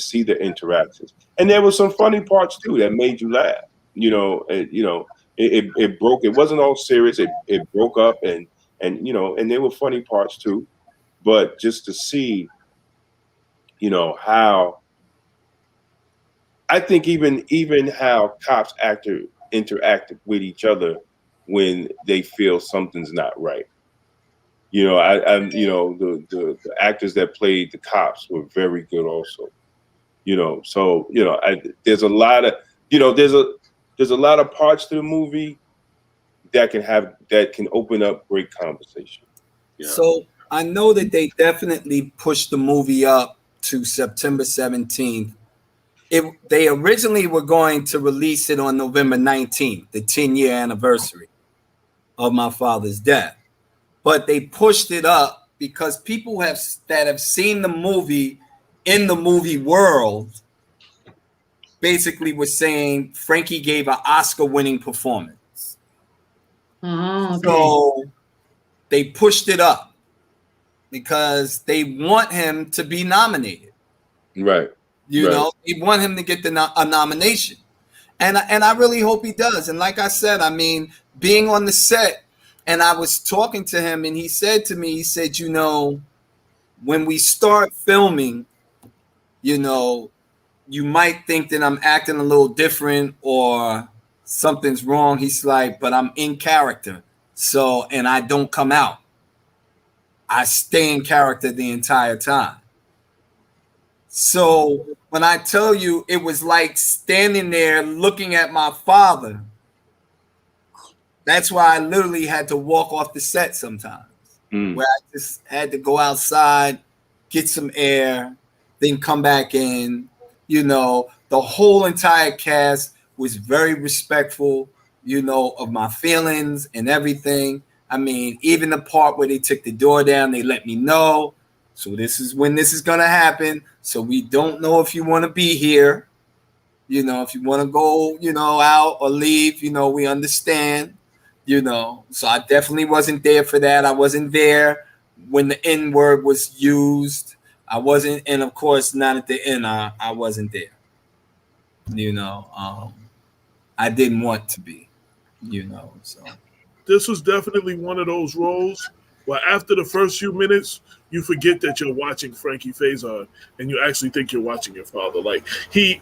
see the interactions. And there were some funny parts too that made you laugh. It broke. It wasn't all serious. It broke up and there were funny parts too, but just to see, how I think even how cops interact with each other when they feel something's not right. The actors that played the cops were very good also. There's a lot of there's a lot of parts to the movie that can open up great conversation. Yeah. So I know that they definitely pushed the movie up to September 17th. They originally were going to release it on November 19th, the 10-year anniversary of my father's death. But they pushed it up because people that have seen the movie in the movie world basically were saying Frankie gave an Oscar-winning performance. Okay. So they pushed it up because they want him to be nominated. Right. They want him to get a nomination. And I really hope he does. And like I said, being on the set, and I was talking to him, and he said to me, when we start filming, you might think that I'm acting a little different or something's wrong. He's like, but I'm in character. So, and I don't come out. I stay in character the entire time. So when I tell you, it was like standing there looking at my father. That's why I literally had to walk off the set sometimes, where I just had to go outside, get some air, then come back in. The whole entire cast was very respectful, of my feelings and everything. Even the part where they took the door down, they let me know. So this is when this is going to happen. So we don't know if you want to be here. If you want to go, out or leave, we understand, So I definitely wasn't there for that. I wasn't there when the N word was used. I wasn't, and of course, not at the end. I wasn't there. I didn't want to be, So this was definitely one of those roles where after the first few minutes, you forget that you're watching Frankie Faison and you actually think you're watching your father. Like he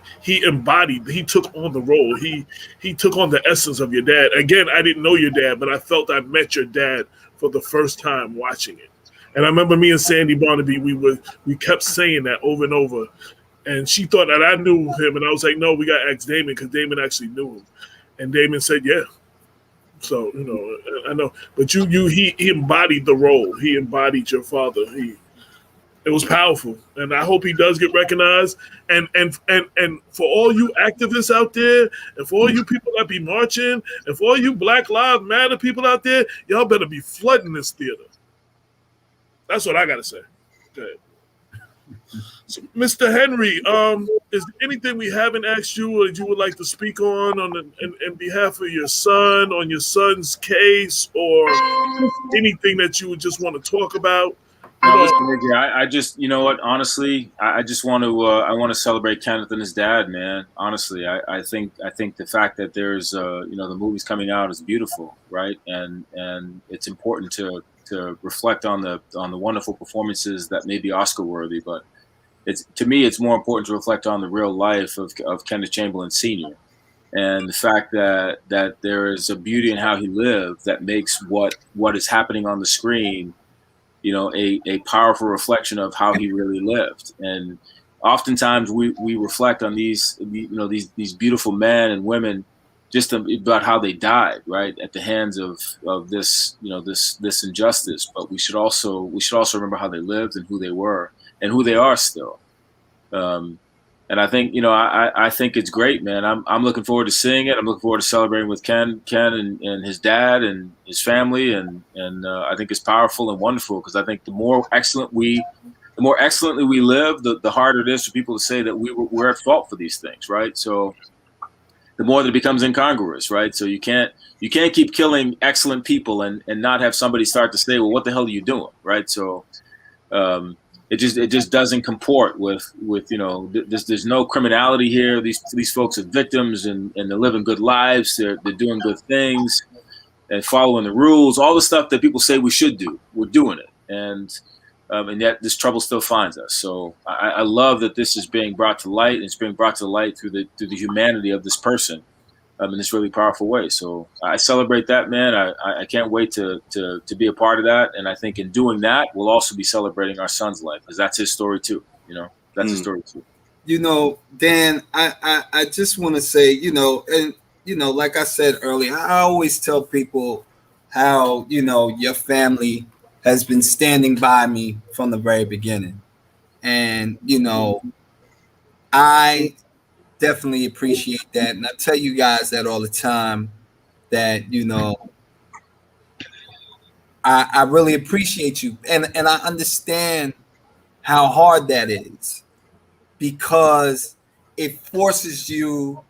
took on the role. He took on the essence of your dad. Again, I didn't know your dad, but I felt I met your dad for the first time watching it. And I remember me and Sandy Barnaby, we kept saying that over and over. And she thought that I knew him, and I was like, no, we got to ask Damon because Damon actually knew him. And Damon said, yeah. So, I know. But he embodied the role. He embodied your father. It was powerful, and I hope he does get recognized. And for all you activists out there, and for all you people that be marching, and for all you Black Lives Matter people out there, y'all better be flooding this theater. That's what I gotta say. Okay. So, Mr. Henry, is there anything we haven't asked you or that you would like to speak on in behalf of your son, on your son's case, or anything that you would just want to talk about? No, listen, I just, you know what, honestly, I just want to celebrate Kenneth and his dad, man. Honestly, I think the fact that there's the movie's coming out is beautiful, right? And it's important to reflect on the wonderful performances that may be Oscar worthy, but to me it's more important to reflect on the real life of Kenneth Chamberlain Sr. and the fact that there is a beauty in how he lived that makes what is happening on the screen, a powerful reflection of how he really lived. And oftentimes we reflect on these beautiful men and women just about how they died, right, at the hands of this this injustice. But we should also remember how they lived and who they were and who they are still. And I think I think it's great, man. I'm looking forward to seeing it. I'm looking forward to celebrating with Ken and his dad and his family, and I think it's powerful and wonderful, because I think the more excellently we live, the harder it is for people to say that we're at fault for these things, right? So the more that it becomes incongruous, right? So you can't keep killing excellent people and not have somebody start to say, well, what the hell are you doing, right? So it just doesn't comport with there's no criminality here. These folks are victims and they're living good lives. They're doing good things and following the rules. All the stuff that people say we should do, we're doing it, and yet this trouble still finds us. So I love that this is being brought to light, and it's being brought to light through the humanity of this person in this really powerful way. So I celebrate that, man. I can't wait to be a part of that. And I think in doing that, we'll also be celebrating our son's life, because that's his story too. That's his story too. Dan, I just want to say, like I said earlier, I always tell people how, your family has been standing by me from the very beginning. And, I definitely appreciate that. And I tell you guys that all the time, that, I really appreciate you. And I understand how hard that is, because it forces you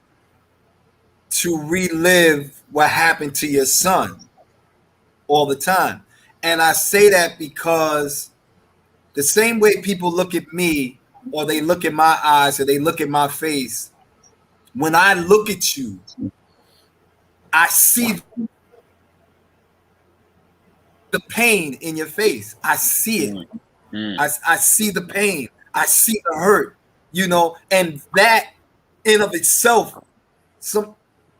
to relive what happened to your son all the time. And I say that because the same way people look at me, or they look at my eyes, or they look at my face, when I look at you, I see the pain in your face. I see it. I see the pain. I see the hurt, and that in of itself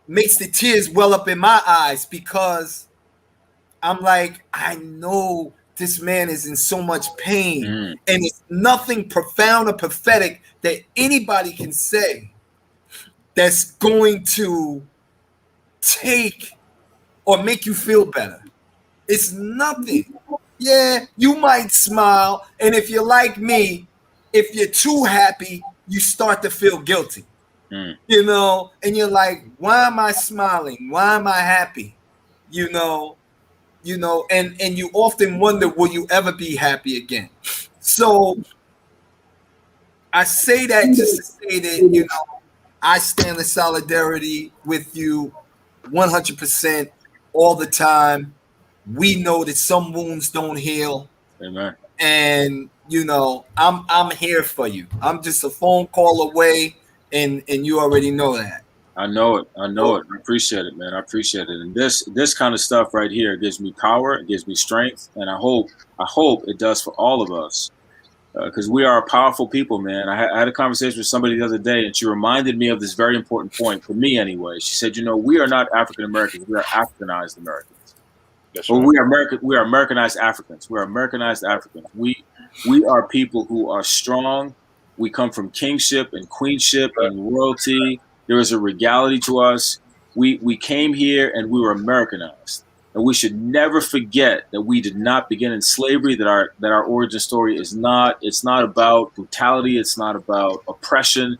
makes the tears well up in my eyes, because I'm like, I know this man is in so much pain, and it's nothing profound or prophetic that anybody can say that's going to take or make you feel better. It's nothing. Yeah, you might smile, and if you're like me, if you're too happy, you start to feel guilty. And you're like, why am I smiling? Why am I happy? And you often wonder, will you ever be happy again? So I say that just to say that, I stand in solidarity with you 100% all the time. We know that some wounds don't heal. Amen. And, I'm here for you. I'm just a phone call away, and you already know that. I know it. I appreciate it, man. I appreciate it. And this kind of stuff right here gives me power. It gives me strength. And I hope it does for all of us, because we are powerful people, man. I had a conversation with somebody the other day, and she reminded me of this very important point, for me anyway. She said, we are not African Americans. We are Africanized Americans. That's right. We are Americanized Africans. We are Americanized Africans. We are people who are strong. We come from kingship and queenship and royalty. There is a regality to us. We came here and we were Americanized. And we should never forget that we did not begin in slavery, that our origin story it's not about brutality, it's not about oppression.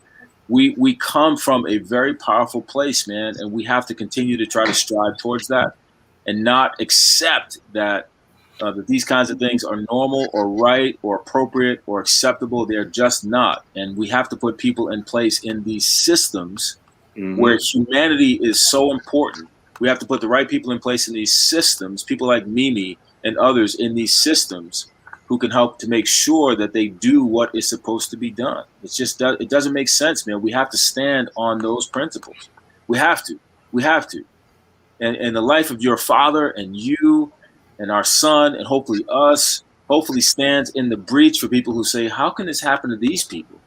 We come from a very powerful place, man, and we have to continue to try to strive towards that and not accept that that these kinds of things are normal or right or appropriate or acceptable. They're just not. And we have to put people in place in these systems where humanity is so important. We have to put the right people in place in these systems, people like Mimi and others in these systems who can help to make sure that they do what is supposed to be done. It's just, it doesn't make sense, man. We have to stand on those principles. We have to. And the life of your father and you and our son and hopefully us, hopefully stands in the breach for people who say, how can this happen to these people?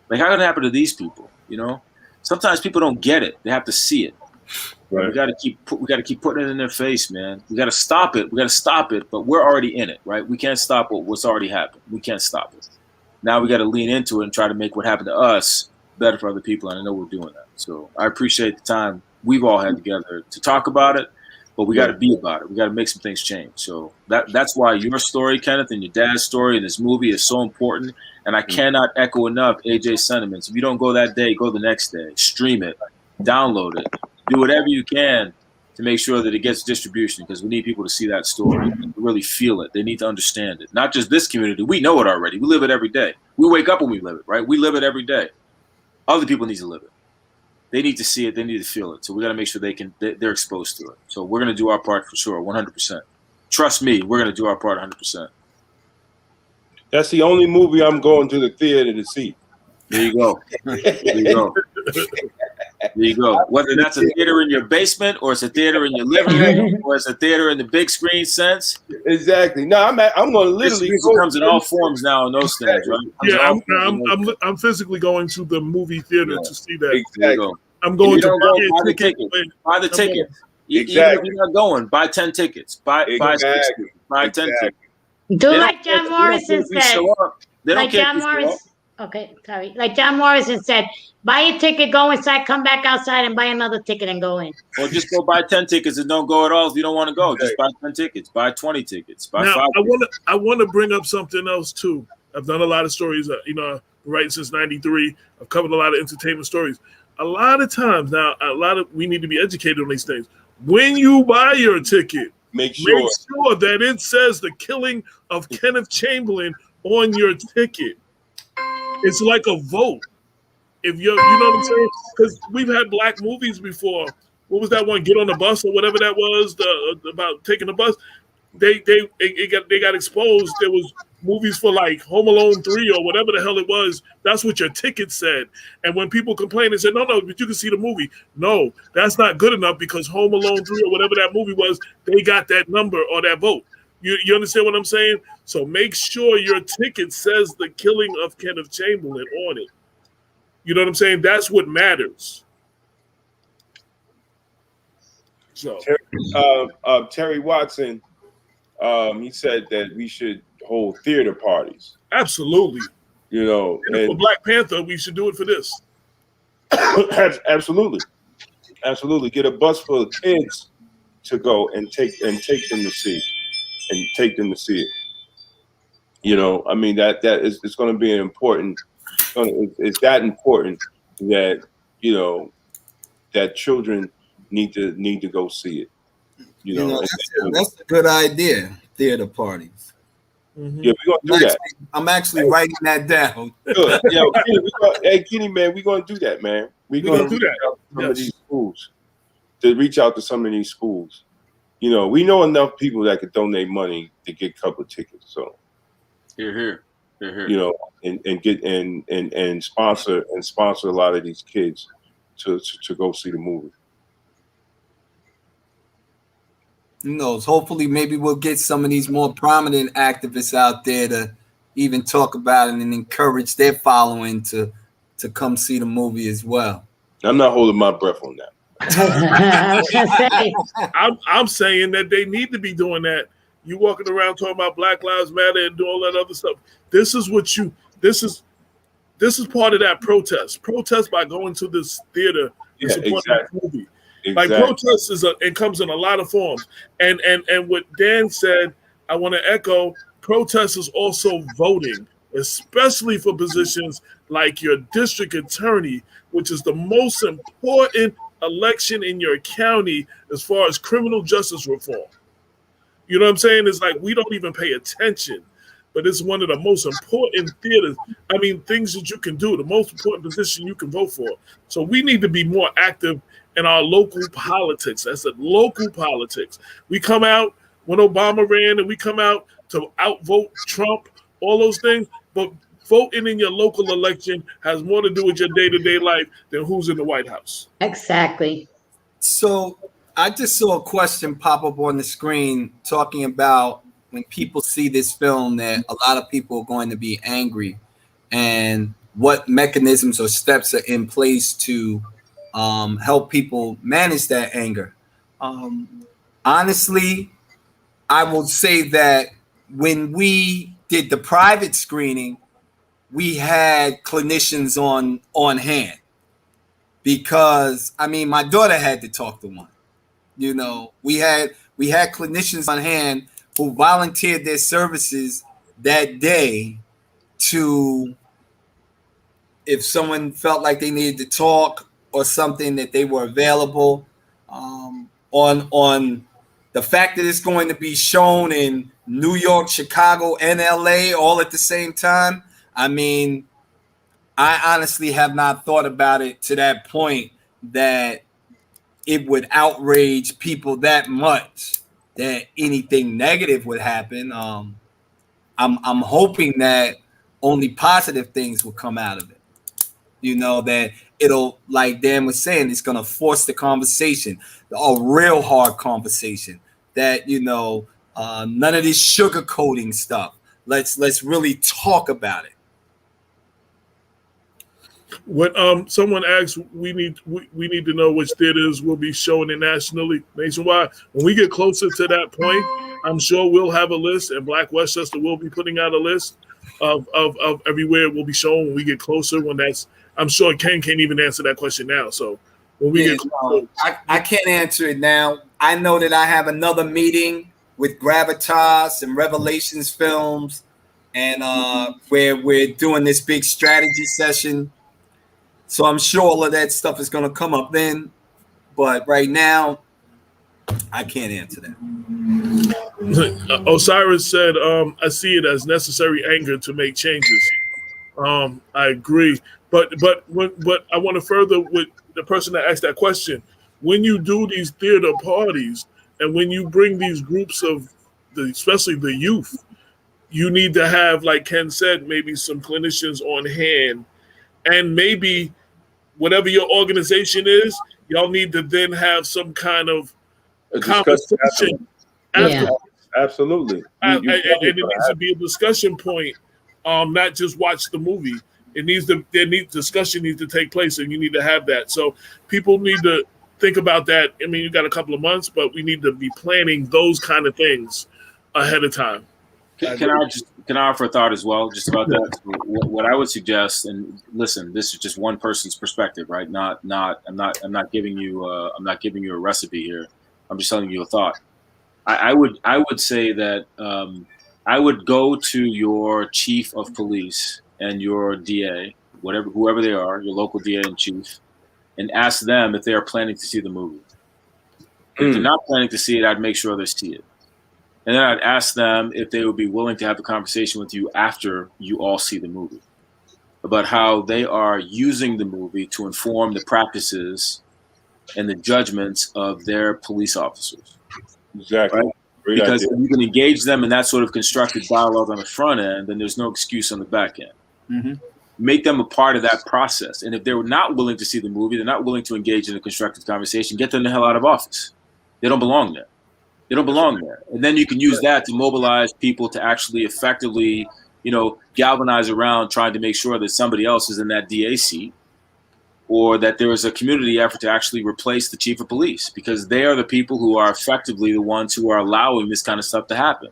Like, how can it happen to these people? You know, sometimes people don't get it. They have to see it. Right. We got to keep putting it in their face, man. We got to stop it. But we're already in it, right? We can't stop what's already happened. We can't stop it. Now we got to lean into it and try to make what happened to us better for other people. And I know we're doing that. So I appreciate the time we've all had together to talk about it, but we got to be about it. We got to make some things change. So that's why your story, Kenneth, and your dad's story in this movie is so important. And I cannot echo enough AJ's sentiments. If you don't go that day, go the next day. Stream it, download it. Do whatever you can to make sure that it gets distribution, because we need people to see that story and really feel it. They need to understand it. Not just this community. We know it already. We live it every day. We wake up and we live it, right? We live it every day. Other people need to live it. They need to see it. They need to feel it. So we got to make sure they're exposed to it. So we're going to do our part for sure, 100%. Trust me, we're going to do our part 100%. That's the only movie I'm going to the theater to see. There you go. There you go. Whether that's a theater in your basement or it's a theater in your living room or it's a theater in the big screen sense. Exactly. No, I'm going to literally. This comes in all forms now in those things, right? Yeah, I'm physically going to the movie theater to see that. Exactly. I'm going to buy the ticket. Buy the ticket. Exactly. Even if you're not going, buy 10 tickets. Buy 60. Buy 10 tickets. Do like John Morrison said. They don't care. Okay, sorry. Like John Morrison said, buy a ticket, go inside, come back outside, and buy another ticket and go in. Or just go buy 10 tickets and don't go at all if you don't want to go. Just buy 10 tickets, buy 20 tickets, buy 5 tickets. I want to bring up something else too. I've done a lot of stories, right since '93. I've covered a lot of entertainment stories. A lot of times now, we need to be educated on these things. When you buy your ticket, make sure that it says the killing of Kenneth Chamberlain on your ticket. It's like a vote. If you know what I'm saying? Because we've had black movies before. What was that one? Get on the Bus or whatever that was. About taking the bus. They got exposed. There was movies for like Home Alone 3 or whatever the hell it was. That's what your ticket said. And when people complain, they said, no, but you can see the movie. No, that's not good enough because Home Alone 3 or whatever that movie was, they got that number or that vote. You understand what I'm saying? So make sure your ticket says the killing of Kenneth Chamberlain on it. You know what I'm saying? That's what matters. So Terry Watson, he said that we should hold theater parties. Absolutely. You know, and for Black Panther, we should do it for this. Absolutely. Get a bus full of kids to go and take them to see. And take them to see it. You know, I mean that is it's going to be an important. It's that important that that children need to go see it. You know that's a good idea. Theater parties. Mm-hmm. Yeah, we're gonna do that. I'm actually writing that down. Good. Hey, Kenny, man, we're gonna do that, man. We're gonna do that. Some of these schools to reach out to some of these schools. You know, we know enough people that could donate money to get a couple of tickets. So, here. You know, and get and sponsor a lot of these kids to go see the movie. Who knows? Hopefully, maybe we'll get some of these more prominent activists out there to even talk about it and encourage their following to come see the movie as well. I'm not holding my breath on that. I'm saying that they need to be doing that. You walking around talking about Black Lives Matter and doing all that other stuff. This is part of that protest. Protest by going to this theater and supporting the movie. Like protest it comes in a lot of forms. And what Dan said, I want to echo, protest is also voting, especially for positions like your district attorney, which is the most important election in your county as far as criminal justice reform. You know what I'm saying? It's like we don't even pay attention, but it's one of the most important things that you can do, the most important position you can vote for. So we need to be more active in our local politics. That's the local politics. We come out when Obama ran, and we come out to outvote Trump, all those things, but voting in your local election has more to do with your day-to-day life than who's in the White House. Exactly. So I just saw a question pop up on the screen talking about when people see this film that a lot of people are going to be angry, and what mechanisms or steps are in place to help people manage that anger. Honestly, I will say that when we did the private screening, we had clinicians on hand, because my daughter had to talk to one. You know, we had clinicians on hand who volunteered their services that day to, if someone felt like they needed to talk or something, that they were available. On the fact that it's going to be shown in New York, Chicago, and LA all at the same time, I honestly have not thought about it to that point that it would outrage people that much that anything negative would happen. I'm hoping that only positive things will come out of it. You know, that it'll, like Dan was saying, it's going to force the conversation, a real hard conversation, that, none of this sugarcoating stuff. Let's really talk about it. When someone asks, we need to know which theaters will be showing it nationwide. When we get closer to that point, I'm sure we'll have a list, and Black Westchester will be putting out a list of everywhere it will be shown when we get closer. I'm sure Ken can't even answer that question now. So when we get closer, I can't answer it now. I know that I have another meeting with Gravitas and Revelations Films, and where we're doing this big strategy session. So I'm sure all of that stuff is going to come up then, but right now, I can't answer that. Osiris said, I see it as necessary anger to make changes. I agree. But I want to further with the person that asked that question. When you do these theater parties, and when you bring these groups of, especially the youth, you need to have, like Ken said, maybe some clinicians on hand, and maybe whatever your organization is, y'all need to then have some kind of conversation after. Absolutely. And it needs to be a discussion point, not just watch the movie. Discussion needs to take place, and you need to have that. So people need to think about that. You got a couple of months, but we need to be planning those kind of things ahead of time. Can I offer a thought as well, just about that? So what I would suggest, and listen, this is just one person's perspective, right? I'm not giving you a recipe here. I'm just telling you a thought. I would say that I would go to your chief of police and your DA, whoever they are, your local DA and chief, and ask them if they are planning to see the movie. If they're not planning to see it, I'd make sure they see it. And then I'd ask them if they would be willing to have a conversation with you after you all see the movie about how they are using the movie to inform the practices and the judgments of their police officers. Exactly. Right? Because if you can engage them in that sort of constructive dialogue on the front end, then there's no excuse on the back end. Mm-hmm. Make them a part of that process. And if they're not willing to see the movie, they're not willing to engage in a constructive conversation, get them the hell out of office. They don't belong there. They don't belong there. And then you can use that to mobilize people to actually effectively, galvanize around trying to make sure that somebody else is in that DA seat, or that there is a community effort to actually replace the chief of police, because they are the people who are effectively the ones who are allowing this kind of stuff to happen.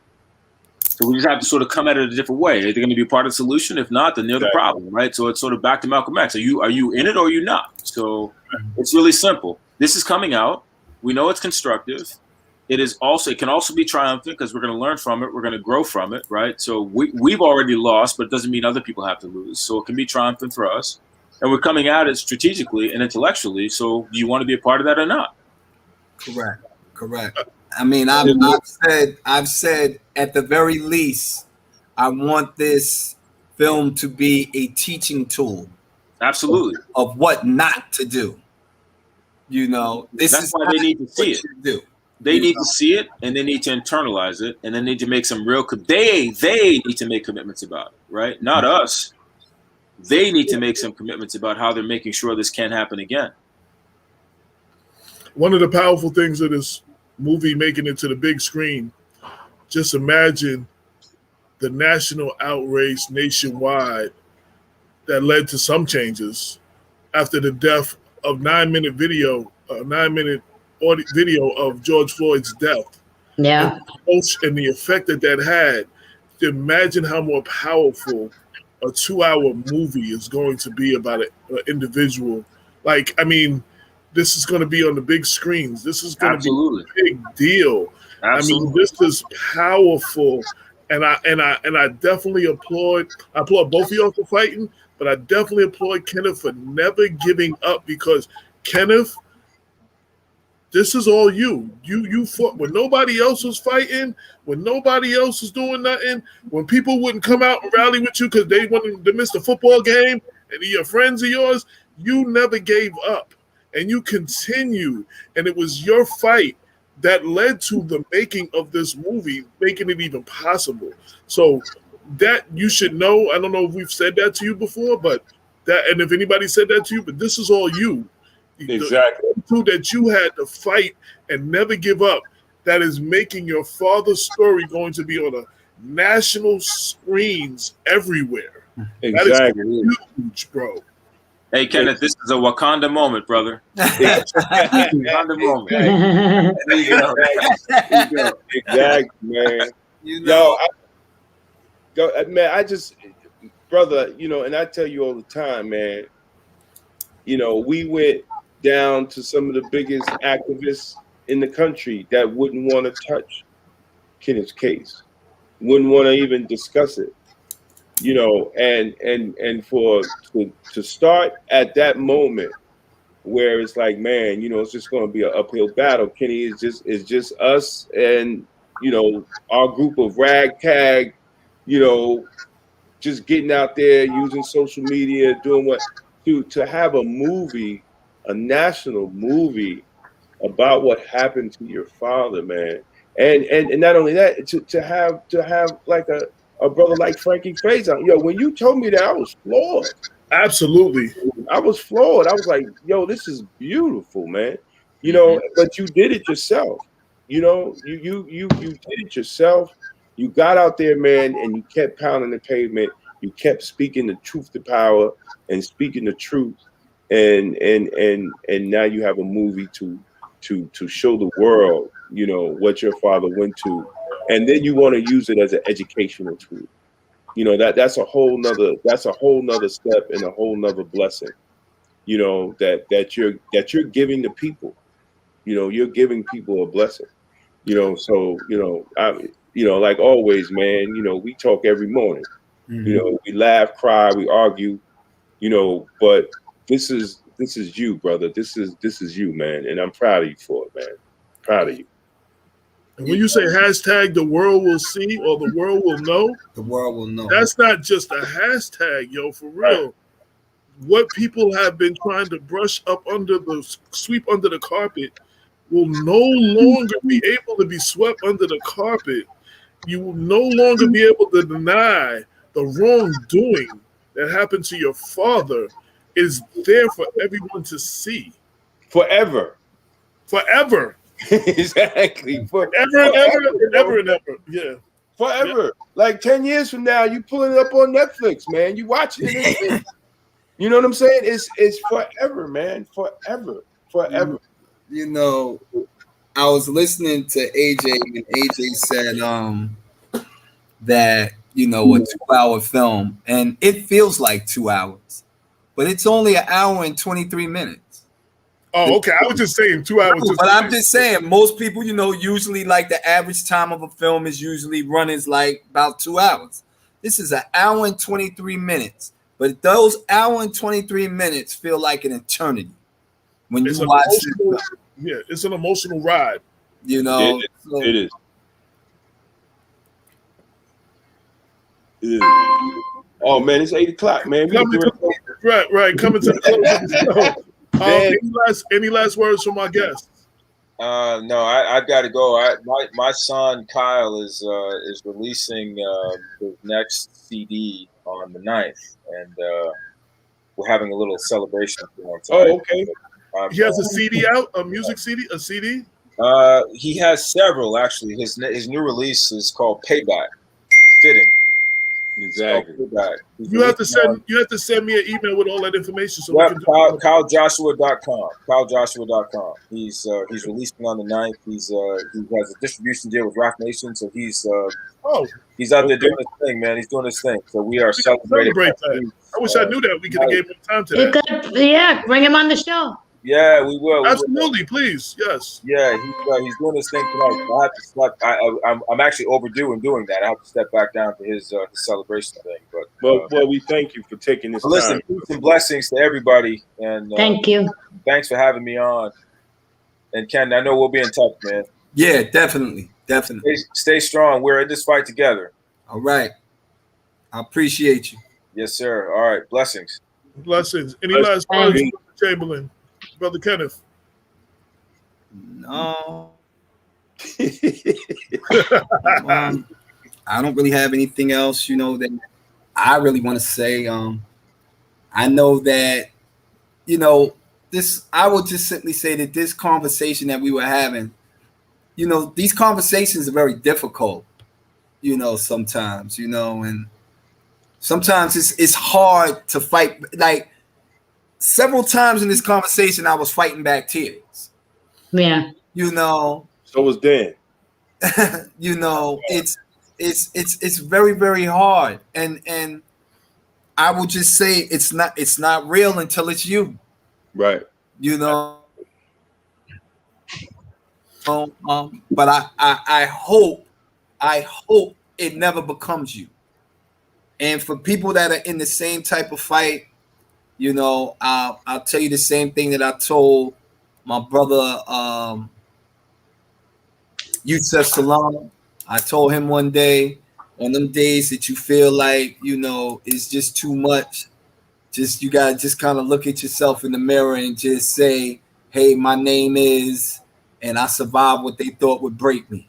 So we just have to sort of come at it a different way. Are they going to be part of the solution? If not, then they're the problem, right? So it's sort of back to Malcolm X. Are you in it or are you not? So it's really simple. This is coming out. We know it's constructive. It can also be triumphant because we're going to learn from it. We're going to grow from it, right? So we've already lost, but it doesn't mean other people have to lose. So it can be triumphant for us. And we're coming at it strategically and intellectually. So do you want to be a part of that or not? Correct. I mean, I've said at the very least, I want this film to be a teaching tool. Absolutely. Of what not to do. You know, that's why they need to see it. They need to see it, and they need to internalize it, and they need to make some real. They need to make commitments about it, right? Not us. They need to make some commitments about how they're making sure this can't happen again. One of the powerful things of this movie making it to the big screen, just imagine the national outrage nationwide that led to some changes after the death of 9-minute video of George Floyd's death. Yeah. And the effect that had. Imagine how more powerful a 2-hour movie is going to be about an individual. Like, I mean, this is going to be on the big screens. This is going to be a big deal. Absolutely. I mean, this is powerful. And I definitely applaud both of y'all for fighting, but I definitely applaud Kenneth for never giving up, because Kenneth, this is all you. You fought when nobody else was fighting, when nobody else was doing nothing, when people wouldn't come out and rally with you because they wanted to miss the football game and your friends of yours. You never gave up, and you continued, and it was your fight that led to the making of this movie, making it even possible. So that you should know. I don't know if we've said that to you before, but that, and if anybody said that to you, but this is all you. Exactly. That you had to fight and never give up. That is making your father's story going to be on a national screens everywhere. Exactly. That is huge, bro. Hey, Kenneth, this is a Wakanda moment, brother. Wakanda moment. There you go. Exactly, man. I just, brother, and I tell you all the time, man, we went down to some of the biggest activists in the country that wouldn't want to touch Kenneth's case, wouldn't want to even discuss it, and to start at that moment where it's like, man, it's just going to be an uphill battle. Kenny is just us and our group of ragtag, just getting out there using social media, doing what to have a movie, a national movie about what happened to your father, man. And not only that, to have like a brother like Frankie Faison. When you told me that, I was floored. Absolutely. I was floored. I was like, this is beautiful, man. But you did it yourself. You did it yourself. You got out there, man, and you kept pounding the pavement. You kept speaking the truth to power and speaking the truth. And now you have a movie to show the world, what your father went to, and then you want to use it as an educational tool. That's a whole nother step and a whole nother blessing. That you're giving the people. You're giving people a blessing. So like always, man. We talk every morning. Mm-hmm. We laugh, cry, we argue. But this is you, brother. This is you, man, and I'm proud of you for it, man. Proud of you. And when you say hashtag the world will see or the world will know, the world will know. That's not just a hashtag, for real. Right. What people have been trying to brush up sweep under the carpet will no longer be able to be swept under the carpet. You will no longer be able to deny the wrongdoing that happened to your father. Is there for everyone to see. Forever. Exactly. Forever and ever. Yeah. Forever. Yeah. Like 10 years from now, you pulling it up on Netflix, man. You watching it. You know what I'm saying? It's forever, man. Forever. I was listening to AJ, and AJ said that, a 2-hour film, and it feels like 2 hours. But it's only 1 hour and 23 minutes. Oh, okay. I was just saying 2 hours. But I'm just saying, most people, usually like the average time of a film is usually running like about 2 hours. This is an hour and 23 minutes. But those hour and 23 minutes feel like an eternity when you watch it. Yeah, it's an emotional ride. It is. Oh man, it's 8 o'clock, man. Right. Coming to the close of the show. Any last words from our guests? No, I've got to go. My son Kyle is releasing his next CD on the 9th, and we're having a little celebration for him tonight. Oh, okay. He has a CD out, a music CD, a CD. He has several actually. His new release is called Payback. Fitting. Exactly. You have to send me an email with all that information. So we can KyleJoshua.com. KyleJoshua.com. He's releasing on the 9th. He has a distribution deal with Rock Nation, so he's out there doing his thing, man. He's doing his thing. So we are celebrating. That. I wish I knew that. We could have gave him time to that. Yeah, bring him on the show. Yeah, we will. Absolutely, please. Yes. Yeah, he's doing his thing tonight. I have to step. I'm actually overdue in doing that. I have to step back down to his celebration thing. But we thank you for taking this time. Listen, peace and blessings to everybody. And thank you. Thanks for having me on. And Ken, I know we'll be in touch, man. Yeah, definitely. Stay strong. We're in this fight together. All right. I appreciate you. Yes, sir. All right. Blessings. Any last words, Chamberlain? Brother Kenneth. No. I don't really have anything else, that I really want to say. I know that, I would just simply say that this conversation that we were having, these conversations are very difficult, sometimes, and sometimes it's hard to fight. Like, several times in this conversation, I was fighting back tears. Yeah. So was Dan. It's very, very hard. And I would just say it's not real until it's you. Right. But I hope it never becomes you. And for people that are in the same type of fight, I'll tell you the same thing that I told my brother Yusef Salam. I told him one day, on them days that you feel like, it's just too much, you gotta just kind of look at yourself in the mirror and just say, hey, my name is, and I survived what they thought would break me.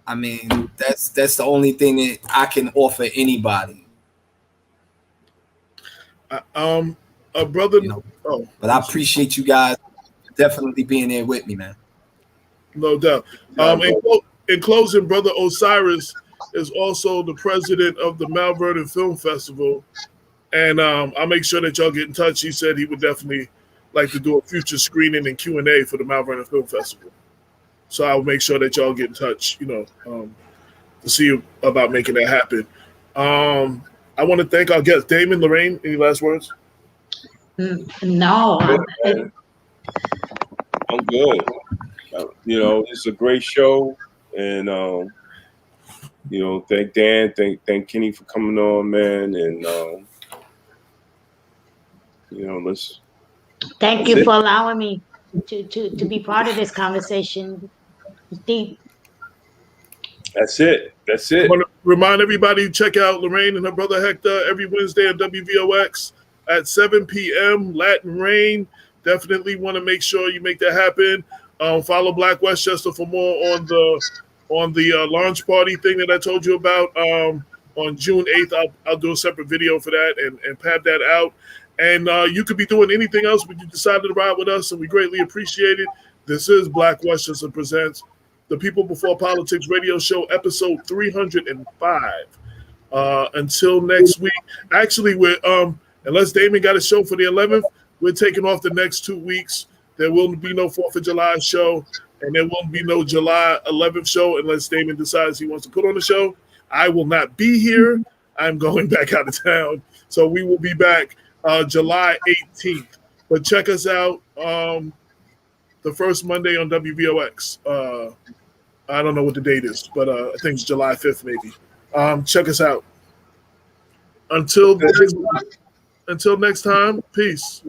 I mean, that's the only thing that I can offer anybody. Brother. But I appreciate you guys definitely being there with me, man. No doubt. In closing, Brother Osiris is also the president of the Mount Vernon Film Festival, and I'll make sure that y'all get in touch. He said he would definitely like to do a future screening and Q&A for the Mount Vernon Film Festival. So I'll make sure that y'all get in touch, to see about making that happen. I want to thank our guest, Damon, Lorraine. Any last words? No. I'm good. It's a great show, and thank Dan, thank Kenny for coming on, man, and let's. Thank you for allowing me to be part of this conversation. It's deep. That's it. I want to remind everybody to check out Lorraine and her brother Hector every Wednesday on WVOX at 7 p.m. Latin Rain. Definitely want to make sure you make that happen. Follow Black Westchester for more on the launch party thing that I told you about. On June 8th, I'll do a separate video for that and pad that out. And you could be doing anything else, but you decided to ride with us, and we greatly appreciate it. This is Black Westchester Presents the People Before Politics radio show, episode 305. Until next week. Actually, we're unless Damon got a show for the 11th, we're taking off the next 2 weeks. There will be no 4th of July show, and there won't be no July 11th show unless Damon decides he wants to put on the show. I will not be here. I'm going back out of town. So we will be back July 18th. But check us out the first Monday on WVOX. I don't know what the date is, but I think it's July 5th, maybe. Check us out. Until next time, peace.